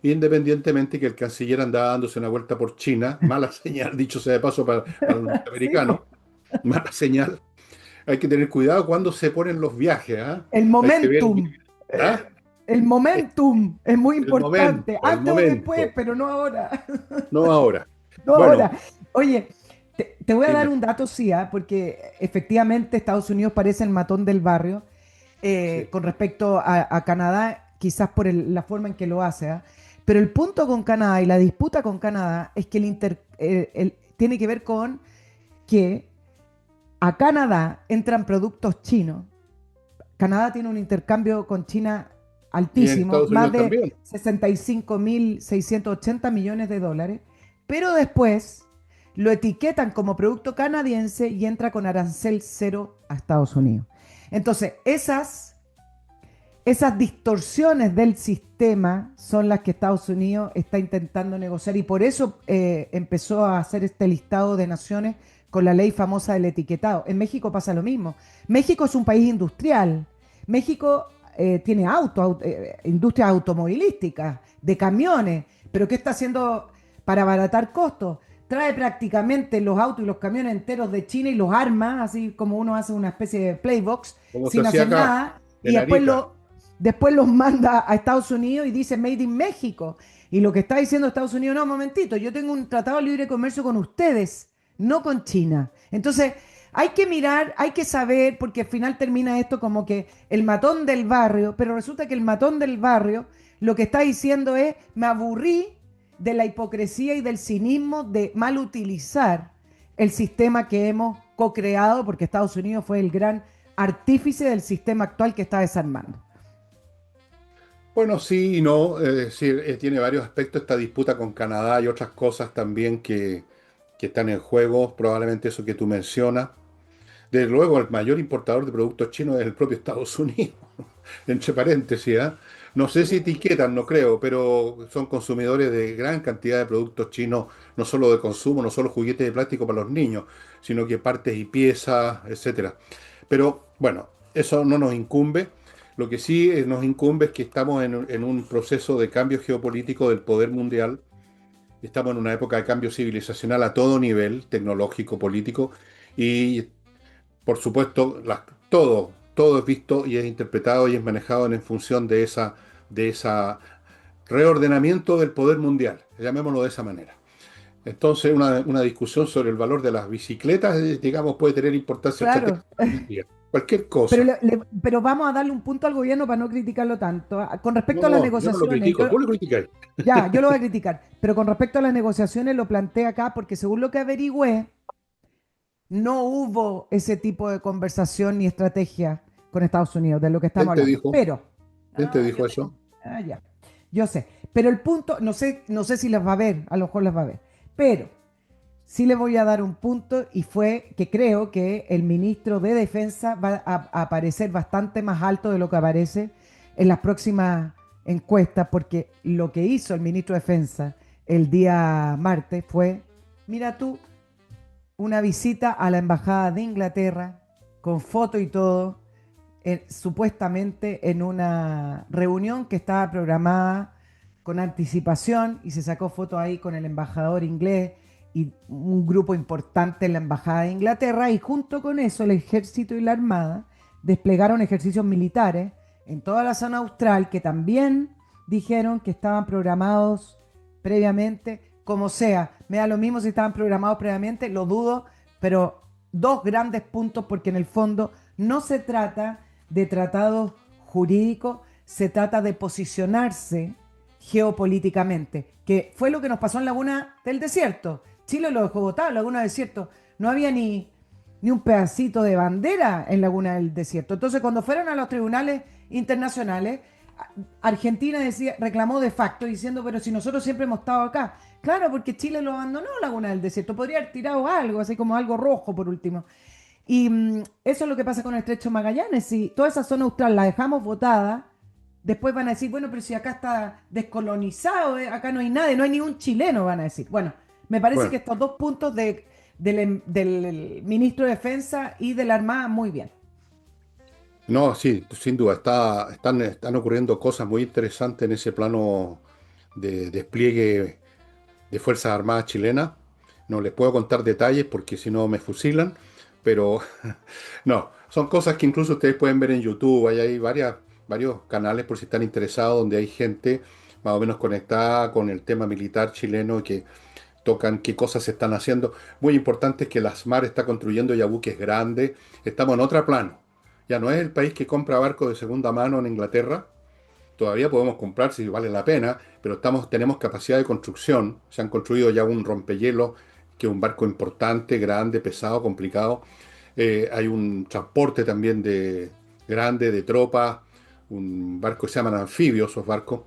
independientemente que el canciller andaba dándose una vuelta por China. Mala señal, dicho sea de paso, para los Sí, norteamericanos, po. mala señal. Hay que tener cuidado cuando se ponen los viajes, ¿ah? El Hay que ver, momentum. ¿ah? El momentum es muy importante. El Antes o después, momento, pero no ahora. no ahora. No Bueno, ahora. Oye, te voy a dar dime. un dato, sí, ¿ah? Porque efectivamente Estados Unidos parece el matón del barrio Sí. con respecto a Canadá, quizás por la forma en que lo hace, ¿ah? Pero el punto con Canadá y la disputa con Canadá es que tiene que ver con que a Canadá entran productos chinos. Canadá tiene un intercambio con China Y en altísimo, Estados más Unidos de también. 65.680 millones de dólares, pero después lo etiquetan como producto canadiense y entra con arancel cero a Estados Unidos. Entonces, esas distorsiones del sistema son las que Estados Unidos está intentando negociar, y por eso empezó a hacer este listado de naciones con la ley famosa del etiquetado. En México pasa lo mismo. México es un país industrial. México tiene industrias automovilísticas, de camiones, pero ¿qué está haciendo para abaratar costos? Trae prácticamente los autos y los camiones enteros de China y los arma, así como uno hace una especie de playbox, Como se sin hacía hacer acá, nada, y en Arica. después los manda a Estados Unidos y dice Made in México. Y lo que está diciendo Estados Unidos: no, un momentito, yo tengo un tratado de libre comercio con ustedes, no con China. Entonces, hay que mirar, hay que saber, porque al final termina esto como que el matón del barrio, pero resulta que el matón del barrio lo que está diciendo es: me aburrí de la hipocresía y del cinismo de mal utilizar el sistema que hemos co-creado, porque Estados Unidos fue el gran artífice del sistema actual que está desarmando. Bueno, sí y no. Es decir, tiene varios aspectos esta disputa con Canadá, y otras cosas también que están en juego. Probablemente eso que tú mencionas. Desde luego, el mayor importador de productos chinos es el propio Estados Unidos, entre paréntesis, ¿ah? No sé si etiquetan, no creo, pero son consumidores de gran cantidad de productos chinos, no solo de consumo, no solo juguetes de plástico para los niños, sino que partes y piezas, etcétera. Pero bueno, eso no nos incumbe. Lo que sí nos incumbe es que estamos en un proceso de cambio geopolítico del poder mundial. Estamos en una época de cambio civilizacional a todo nivel, tecnológico, político, y por supuesto, todo es visto y es interpretado y es manejado en función de esa reordenamiento del poder mundial, llamémoslo de esa manera. Entonces, una discusión sobre el valor de las bicicletas, digamos, puede tener importancia Claro, estratégica hoy en día. Cualquier pero, cosa. pero vamos a darle un punto al gobierno para no criticarlo tanto. Con respecto a las No, yo no lo negociaciones, critico, tú lo criticas. yo lo voy a criticar, pero con respecto a las negociaciones lo planteé acá porque según lo que averigüé, no hubo ese tipo de conversación ni estrategia con Estados Unidos, de lo que estamos ¿Quién te hablando. dijo? Pero, ¿Quién te yo dijo tengo, eso? ya, yo sé, pero el punto, no sé si las va a ver, a lo mejor las va a ver, pero sí le voy a dar un punto y fue que creo que el ministro de Defensa va a aparecer bastante más alto de lo que aparece en las próximas encuestas, porque lo que hizo el ministro de Defensa el día martes fue, mira tú, una visita a la Embajada de Inglaterra con foto y todo, supuestamente en una reunión que estaba programada con anticipación y se sacó foto ahí con el embajador inglés y un grupo importante en la Embajada de Inglaterra y junto con eso el ejército y la armada desplegaron ejercicios militares en toda la zona austral que también dijeron que estaban programados previamente, como sea, me da lo mismo si estaban programados previamente, lo dudo, pero dos grandes puntos porque en el fondo no se trata de tratados jurídicos, se trata de posicionarse geopolíticamente, que fue lo que nos pasó en Laguna del Desierto. Chile lo dejó botado, Laguna del Desierto. No había ni un pedacito de bandera en Laguna del Desierto. Entonces, cuando fueron a los tribunales internacionales, Argentina reclamó de facto diciendo, pero si nosotros siempre hemos estado acá. Claro, porque Chile lo abandonó Laguna del Desierto. Podría haber tirado algo, así como algo rojo por último. Y eso es lo que pasa con el Estrecho de Magallanes. Si toda esa zona austral la dejamos votada, después van a decir, bueno, pero si acá está descolonizado, acá no hay nadie, no hay ni un chileno, van a decir. Bueno, me parece que Bueno, estos dos puntos del ministro de Defensa y de la Armada, muy bien. no, sí, sin duda, están ocurriendo cosas muy interesantes en ese plano de despliegue de Fuerzas Armadas chilenas. No les puedo contar detalles porque si no me fusilan, pero no, son cosas que incluso ustedes pueden ver en YouTube. Ahí hay varios canales por si están interesados, donde hay gente más o menos conectada con el tema militar chileno que tocan qué cosas se están haciendo. Muy importante es que la SMAR está construyendo ya buques grandes. Estamos en otro plano. Ya no es el país que compra barcos de segunda mano en Inglaterra. Todavía podemos comprar si vale la pena, pero tenemos capacidad de construcción. Se han construido ya un rompehielo, que es un barco importante, grande, pesado, complicado. Hay un transporte también grande de tropas, un barco que se llaman anfibios, esos barcos.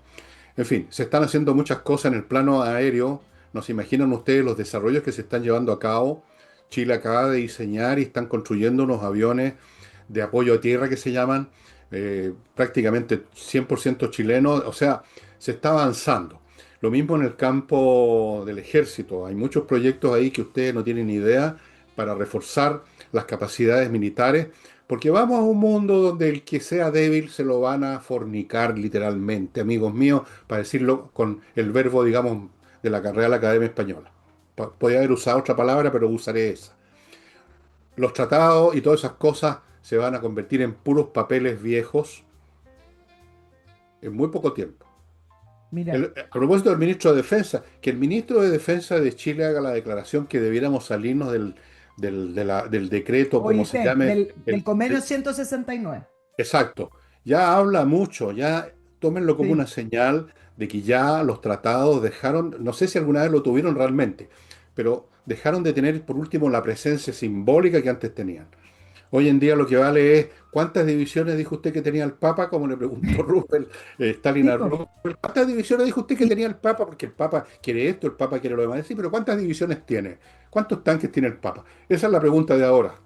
En fin, se están haciendo muchas cosas en el plano aéreo. No se imaginan ustedes los desarrollos que se están llevando a cabo. Chile acaba de diseñar y están construyendo unos aviones de apoyo a tierra que se llaman prácticamente 100% chilenos. O sea, se está avanzando. Lo mismo en el campo del ejército. Hay muchos proyectos ahí que ustedes no tienen idea para reforzar las capacidades militares, porque vamos a un mundo donde el que sea débil se lo van a fornicar literalmente, amigos míos, para decirlo con el verbo, digamos, de la Real Academia Española. Podría haber usado otra palabra, pero usaré esa. Los tratados y todas esas cosas se van a convertir en puros papeles viejos en muy poco tiempo. Mira, A propósito del ministro de Defensa, que el ministro de Defensa de Chile haga la declaración que debiéramos salirnos del decreto, como se oíste, llame, del convenio 169. exacto. Ya habla mucho, ya tómenlo como Sí. una señal de que ya los tratados dejaron, no sé si alguna vez lo tuvieron realmente, pero dejaron de tener por último la presencia simbólica que antes tenían. Hoy en día lo que vale es cuántas divisiones dijo usted que tenía el Papa, como le preguntó Roosevelt, Stalin Sí, a po. Roosevelt. ¿Cuántas divisiones dijo usted que Y tenía el Papa? Porque el Papa quiere esto, el Papa quiere lo demás. Sí, pero ¿cuántas divisiones tiene? ¿Cuántos tanques tiene el Papa? Esa es la pregunta de ahora.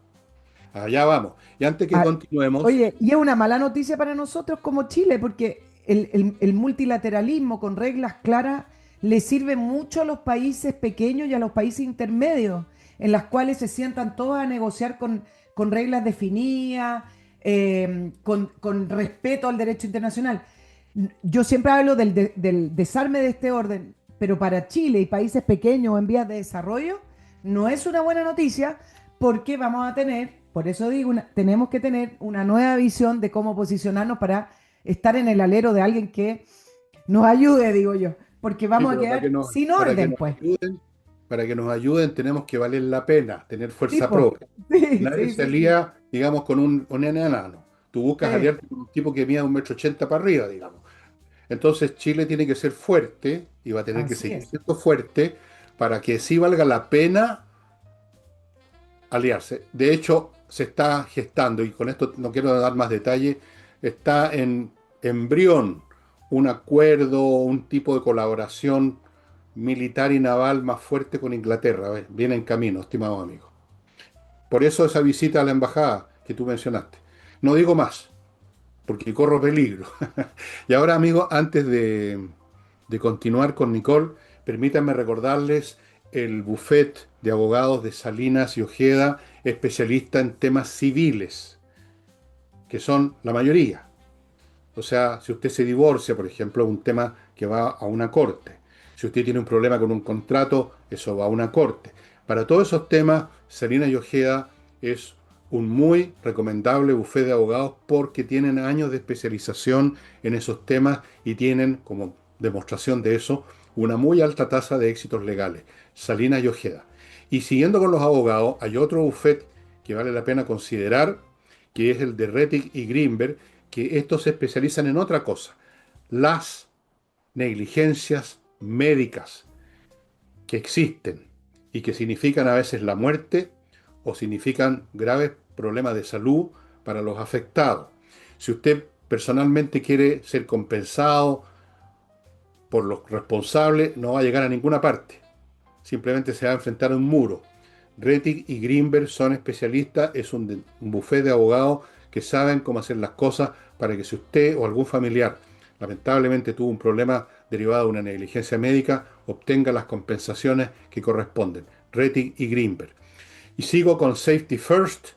Allá vamos. Y antes que Ah, continuemos, oye, y es una mala noticia para nosotros como Chile, porque el multilateralismo con reglas claras le sirve mucho a los países pequeños y a los países intermedios, en las cuales se sientan todos a negociar con reglas definidas, con respeto al derecho internacional. Yo siempre hablo del desarme de este orden, pero para Chile y países pequeños o en vías de desarrollo no es una buena noticia porque vamos a tener, por eso digo, tenemos que tener una nueva visión de cómo posicionarnos para estar en el alero de alguien que nos ayude, digo yo, porque Sí, vamos a pero quedar sin para que orden, nos pues. ayuden, para que nos ayuden tenemos que valer la pena, tener fuerza Tipo, propia. sí, Nadie sí, se sí, sí. alía, digamos, con un enano. Tú buscas Sí, aliarte con un tipo que mida 1,80 m para arriba, digamos. Entonces Chile tiene que ser fuerte y va a tener que así seguir es. siendo fuerte para que sí valga la pena aliarse. De hecho, se está gestando, y con esto no quiero dar más detalle, está en embrión un acuerdo, un tipo de colaboración militar y naval más fuerte con Inglaterra. Viene en camino, estimado amigo. Por eso esa visita a la embajada que tú mencionaste. No digo más, porque corro peligro. Y ahora, amigo, antes de continuar con Nicole, permítanme recordarles el bufet de abogados de Salinas y Ojeda, especialista en temas civiles, que son la mayoría. O sea, si usted se divorcia, por ejemplo, un tema que va a una corte. Si usted tiene un problema con un contrato, eso va a una corte. Para todos esos temas, Salinas y Ojeda es un muy recomendable bufete de abogados porque tienen años de especialización en esos temas y tienen, como demostración de eso, una muy alta tasa de éxitos legales. Salinas y Ojeda. Y siguiendo con los abogados, hay otro bufete que vale la pena considerar, que es el de Rettig y Greenberg, que estos se especializan en otra cosa, las negligencias médicas que existen y que significan a veces la muerte o significan graves problemas de salud para los afectados. Si usted personalmente quiere ser compensado por los responsables, no va a llegar a ninguna parte. Simplemente se va a enfrentar a un muro. Rettig y Greenberg son especialistas, es un bufete de abogados que saben cómo hacer las cosas para que si usted o algún familiar lamentablemente tuvo un problema derivado de una negligencia médica, obtenga las compensaciones que corresponden. Rettig y Greenberg. Y sigo con Safety First,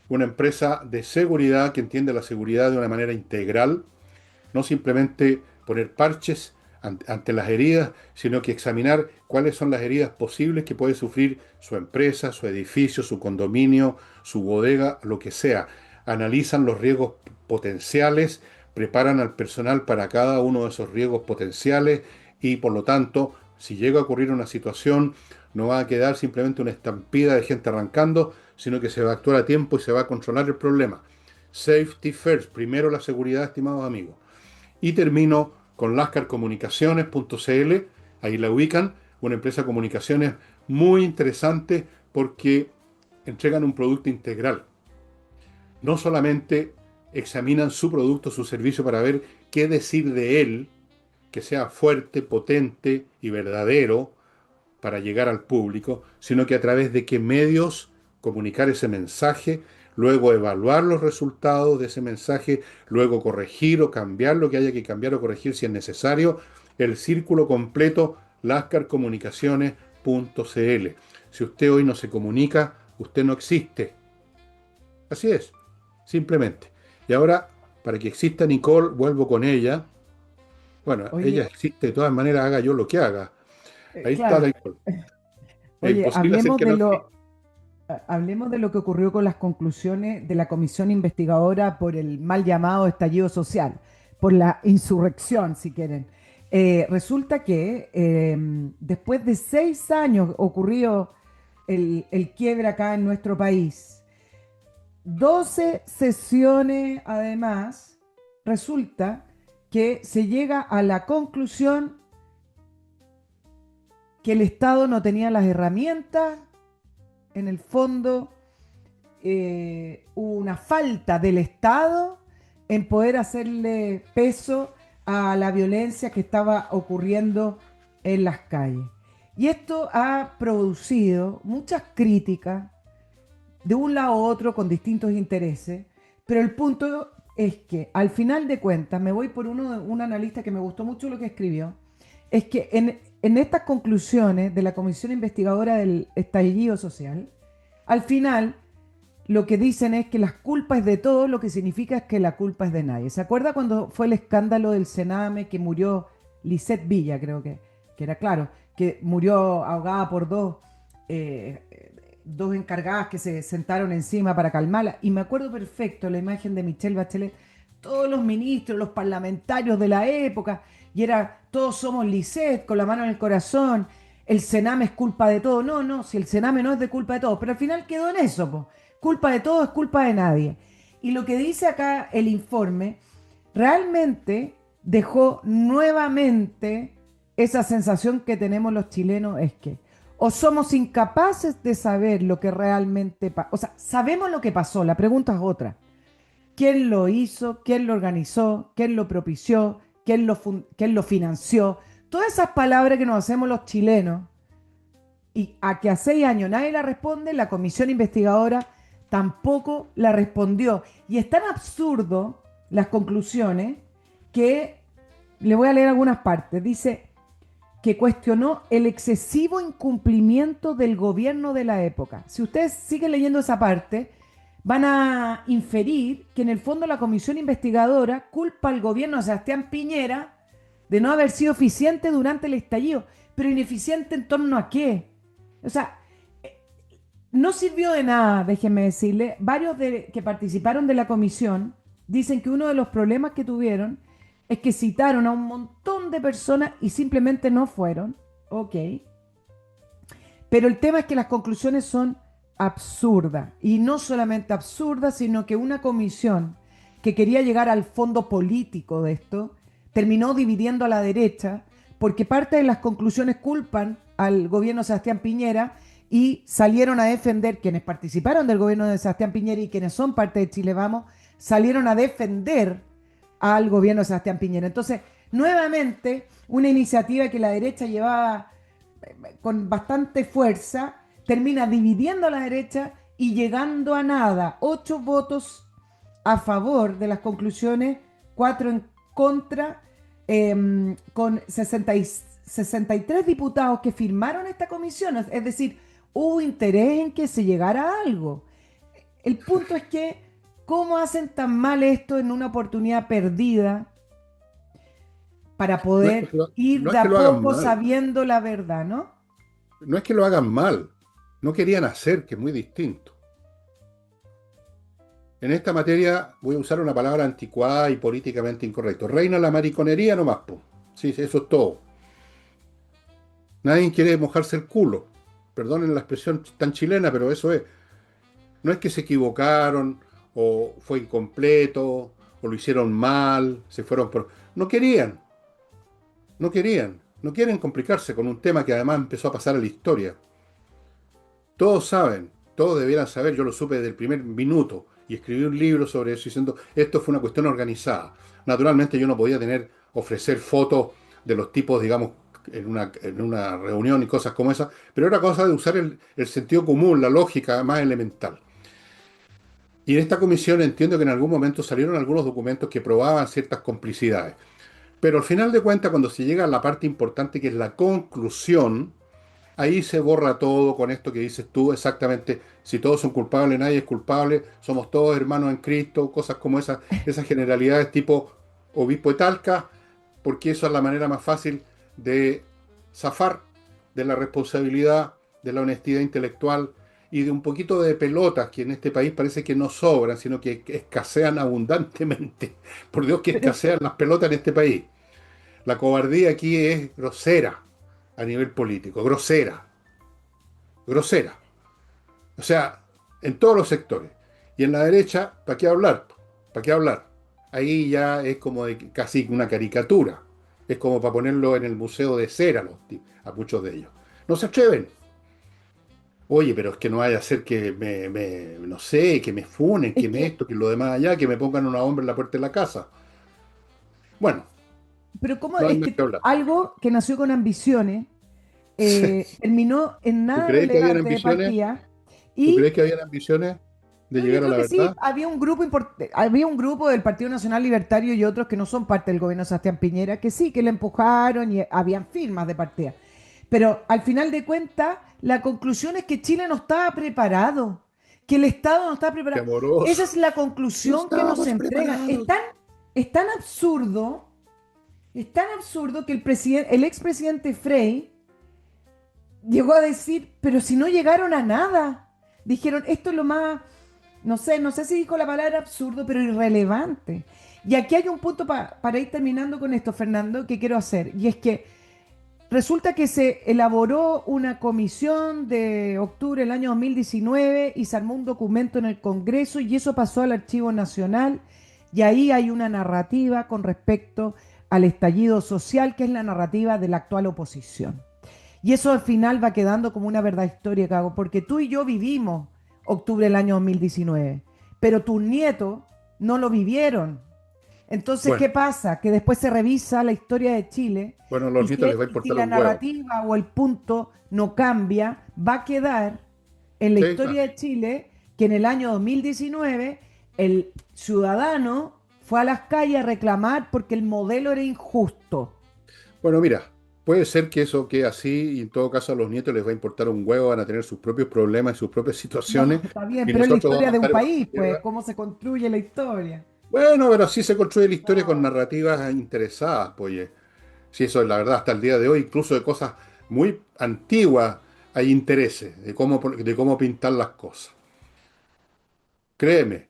una empresa de seguridad que entiende la seguridad de una manera integral, no simplemente poner parches ante las heridas, sino que examinar cuáles son las heridas posibles que puede sufrir su empresa, su edificio, su condominio, su bodega, lo que sea. Analizan los riesgos potenciales, preparan al personal para cada uno de esos riesgos potenciales y por lo tanto, si llega a ocurrir una situación, no va a quedar simplemente una estampida de gente arrancando, sino que se va a actuar a tiempo y se va a controlar el problema. Safety first, primero la seguridad, estimados amigos. Y termino con lascarcomunicaciones.cl, ahí la ubican, una empresa de comunicaciones muy interesante porque entregan un producto integral. No solamente examinan su producto, su servicio para ver qué decir de él, que sea fuerte, potente y verdadero para llegar al público, sino que a través de qué medios comunicar ese mensaje, luego evaluar los resultados de ese mensaje, luego corregir o cambiar lo que haya que cambiar o corregir si es necesario, el círculo completo, lascarcomunicaciones.cl. Si usted hoy no se comunica, usted no existe. Así es, simplemente. Y ahora, para que exista Nicole, vuelvo con ella. Bueno, ella Oye, existe de todas maneras, haga yo lo que haga. Ahí está claro. Nicole. Es Oye, imposible hacer que no exista. hablemos de lo que ocurrió con las conclusiones de la comisión investigadora por el mal llamado estallido social, por la insurrección, si quieren. Resulta que después de 6 años ocurrió el quiebre acá en nuestro país, 12 sesiones además, resulta que se llega a la conclusión que el Estado no tenía las herramientas, en el fondo hubo una falta del Estado en poder hacerle peso a la violencia que estaba ocurriendo en las calles. Y esto ha producido muchas críticas de un lado a otro con distintos intereses, pero el punto es que al final de cuentas, me voy por un analista que me gustó mucho lo que escribió, es que en estas conclusiones de la comisión investigadora del estallido social, al final lo que dicen es que la culpa es de todo, lo que significa es que la culpa es de nadie. ¿Se acuerda cuando fue el escándalo del Sename que murió Lisette Villa, creo que era claro, que murió ahogada por dos encargadas que se sentaron encima para calmarla? Y me acuerdo perfecto la imagen de Michelle Bachelet, todos los ministros, los parlamentarios de la época, y era, todos somos Lisette, con la mano en el corazón, el Sename es culpa de todo. No, no, si el Sename no es de culpa de todo, pero al final quedó en eso, po. Culpa de todo es culpa de nadie. Y lo que dice acá el informe realmente dejó nuevamente esa sensación que tenemos los chilenos, es que o somos incapaces de saber lo que realmente pasó, o sea, sabemos lo que pasó, la pregunta es otra. ¿Quién lo hizo? ¿Quién lo organizó? ¿Quién lo propició? ¿Quién lo financió? Todas esas palabras que nos hacemos los chilenos y a que a 6 años nadie la responde, la comisión investigadora tampoco la respondió. Y es tan absurdo las conclusiones que le voy a leer algunas partes. Dice que cuestionó el excesivo incumplimiento del gobierno de la época. Si ustedes siguen leyendo esa parte, van a inferir que en el fondo la comisión investigadora culpa al gobierno de Sebastián Piñera de no haber sido eficiente durante el estallido. Pero ineficiente en torno a qué. O sea, no sirvió de nada, déjenme decirle. Varios que participaron de la comisión dicen que uno de los problemas que tuvieron es que citaron a un montón de personas y simplemente no fueron. Ok. Pero el tema es que las conclusiones son absurdas. Y no solamente absurdas, sino que una comisión que quería llegar al fondo político de esto terminó dividiendo a la derecha porque parte de las conclusiones culpan al gobierno de Sebastián Piñera y salieron a defender, quienes participaron del gobierno de Sebastián Piñera y quienes son parte de Chile Vamos, salieron a defender al gobierno de Sebastián Piñera. Entonces, nuevamente, una iniciativa que la derecha llevaba con bastante fuerza, termina dividiendo a la derecha y llegando a nada. 8 votos a favor de las conclusiones, 4 en contra, con 63 diputados que firmaron esta comisión. Es decir, hubo interés en que se llegara a algo. El punto es que, ¿cómo hacen tan mal esto en una oportunidad perdida para poder ir No de es que a lo hagan poco mal, sabiendo la verdad, ¿no? no es que lo hagan mal, no querían hacer, que es muy distinto. En esta materia voy a usar una palabra anticuada y políticamente incorrecta. Reina la mariconería nomás, po. Sí, eso es todo. Nadie quiere mojarse el culo. Perdonen la expresión tan chilena, pero eso es. No es que se equivocaron, o fue incompleto, o lo hicieron mal, se fueron por... No querían, no querían, no quieren complicarse con un tema que además empezó a pasar a la historia. Todos saben, todos debieran saber, yo lo supe desde el primer minuto y escribí un libro sobre eso diciendo, esto fue una cuestión organizada. Naturalmente yo no podía ofrecer fotos de los tipos, digamos, en una reunión y cosas como esa, pero era cosa de usar el sentido común, la lógica más elemental. Y en esta comisión entiendo que en algún momento salieron algunos documentos que probaban ciertas complicidades. Pero al final de cuentas, cuando se llega a la parte importante que es la conclusión, ahí se borra todo con esto que dices tú, exactamente, si todos son culpables, nadie es culpable, somos todos hermanos en Cristo, cosas como esas generalidades tipo obispo de Talca, porque eso es la manera más fácil de zafar de la responsabilidad, de la honestidad intelectual y de un poquito de pelotas que en este país parece que no sobran, sino que escasean abundantemente. Por Dios que Pero, escasean las pelotas en este país. La cobardía aquí es grosera a nivel político, grosera, grosera. O sea, en todos los sectores. Y en la derecha, ¿para qué hablar? ¿Para qué hablar? Ahí ya es como casi una caricatura. Es como para ponerlo en el museo de cera a muchos de ellos. No se atreven. Oye, pero es que no vaya a ser que no sé, que me funen, es que me que, esto, que lo demás allá, que me pongan una hombre en la puerta de la casa. Bueno, pero ¿cómo no hay es más que que hablar. algo que nació con ambiciones terminó en ¿Tú nada crees que habían relevante de ambiciones? partida? ¿Tú Y crees que habían ambiciones de no, yo llegar a creo la que sí, verdad? había un grupo del Partido Nacional Libertario y otros que no son parte del gobierno de Sebastián Piñera, que sí, que le empujaron y habían firmas de partida. Pero al final de cuentas, la conclusión es que Chile no estaba preparado. que el Estado no está Qué preparado. Esa amoroso. es la Sí conclusión que nos estamos entrega. preparados. Es tan absurdo, es tan absurdo que el expresidente Frey llegó a decir, pero si no llegaron a nada. Dijeron, esto es lo más, no sé si dijo la palabra absurdo, pero irrelevante. Y aquí hay un punto para ir terminando con esto, Fernando, que quiero hacer. Y es que resulta que se elaboró una comisión de octubre del año 2019 y se armó un documento en el Congreso y eso pasó al Archivo Nacional y ahí hay una narrativa con respecto al estallido social, que es la narrativa de la actual oposición. Y eso al final va quedando como una verdad histórica, porque tú y yo vivimos octubre del año 2019, pero tus nietos no lo vivieron. Entonces, ¿qué Bueno, pasa? Que después se revisa la historia de Chile bueno, a y los nietos les va a y si importar la un huevo. narrativa o el punto no cambia, va a quedar en la Sí, claro. historia de Chile que en el año 2019 el ciudadano fue a las calles a reclamar porque el modelo era injusto. Bueno, mira, puede ser que eso quede así y en todo caso a los nietos les va a importar un huevo, van a tener sus propios problemas y sus propias No, situaciones está bien, y pero es la nosotros vamos historia a de un estar en país, la pues, tierra. cómo se construye la historia. Bueno, pero así se construye la historia con No. narrativas interesadas, pues. Sí, eso es la verdad, hasta el día de hoy, incluso de cosas muy antiguas, hay intereses de cómo pintar las cosas. Créeme,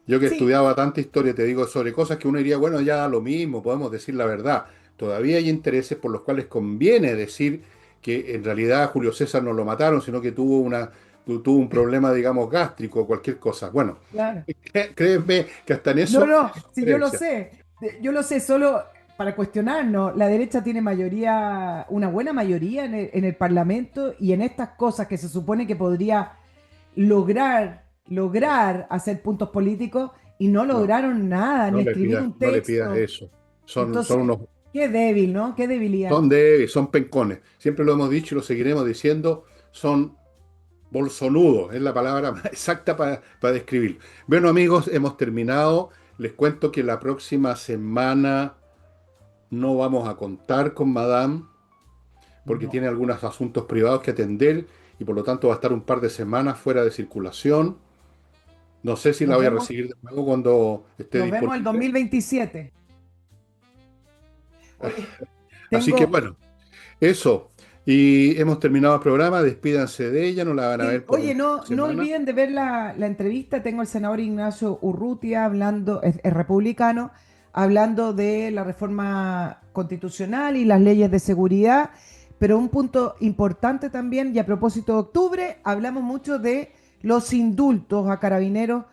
yo que Sí, estudiaba tanta historia, te digo, sobre cosas que uno diría, bueno, ya lo mismo, podemos decir la verdad. Todavía hay intereses por los cuales conviene decir que en realidad a Julio César no lo mataron, sino que tuvo un problema, digamos, gástrico o cualquier cosa. Bueno, claro. créeme que hasta en No, eso no, hay si diferencia. yo lo sé solo para cuestionarnos. La derecha tiene mayoría, una buena mayoría en el Parlamento y en estas cosas que se supone que podría lograr hacer puntos políticos y no No, lograron nada, ni escribir un no le pidas texto. eso. Son Entonces, unos qué débil, ¿no? Qué debilidad. Son débiles, son pencones. Siempre lo hemos dicho y lo seguiremos diciendo. Son bolsonudos, es la palabra más exacta para describir. Bueno, amigos, hemos terminado. Les cuento que la próxima semana no vamos a contar con Madame porque No. tiene algunos asuntos privados que atender y por lo tanto va a estar un par de semanas fuera de circulación. No sé si la Nos voy a vemos, recibir de nuevo cuando esté nos vemos el disponible. 2027. Oye, Así que tengo, bueno, eso. Y hemos terminado el programa. Despídanse de ella, no la van a sí, ver por oye, una no semana. olviden de ver la entrevista. Tengo al senador Ignacio Urrutia hablando, es republicano, hablando de la reforma constitucional y las leyes de seguridad. Pero un punto importante también, y a propósito de octubre, hablamos mucho de los indultos a carabineros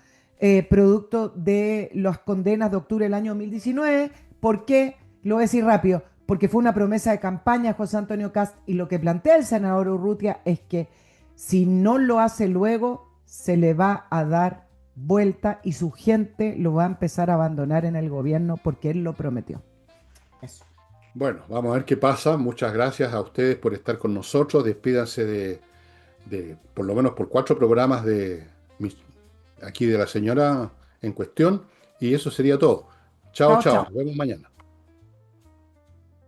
producto de las condenas de octubre del año 2019. ¿Por qué? Lo voy a decir rápido. Porque fue una promesa de campaña José Antonio Cast y lo que plantea el senador Urrutia es que si no lo hace luego, se le va a dar vuelta y su gente lo va a empezar a abandonar en el gobierno porque él lo prometió. Eso. Bueno, vamos a ver qué pasa. Muchas gracias a ustedes por estar con nosotros. Despídanse de por lo menos por 4 programas aquí de la señora en cuestión. Y eso sería todo. Chao, Chao, chao. chao. Nos vemos mañana.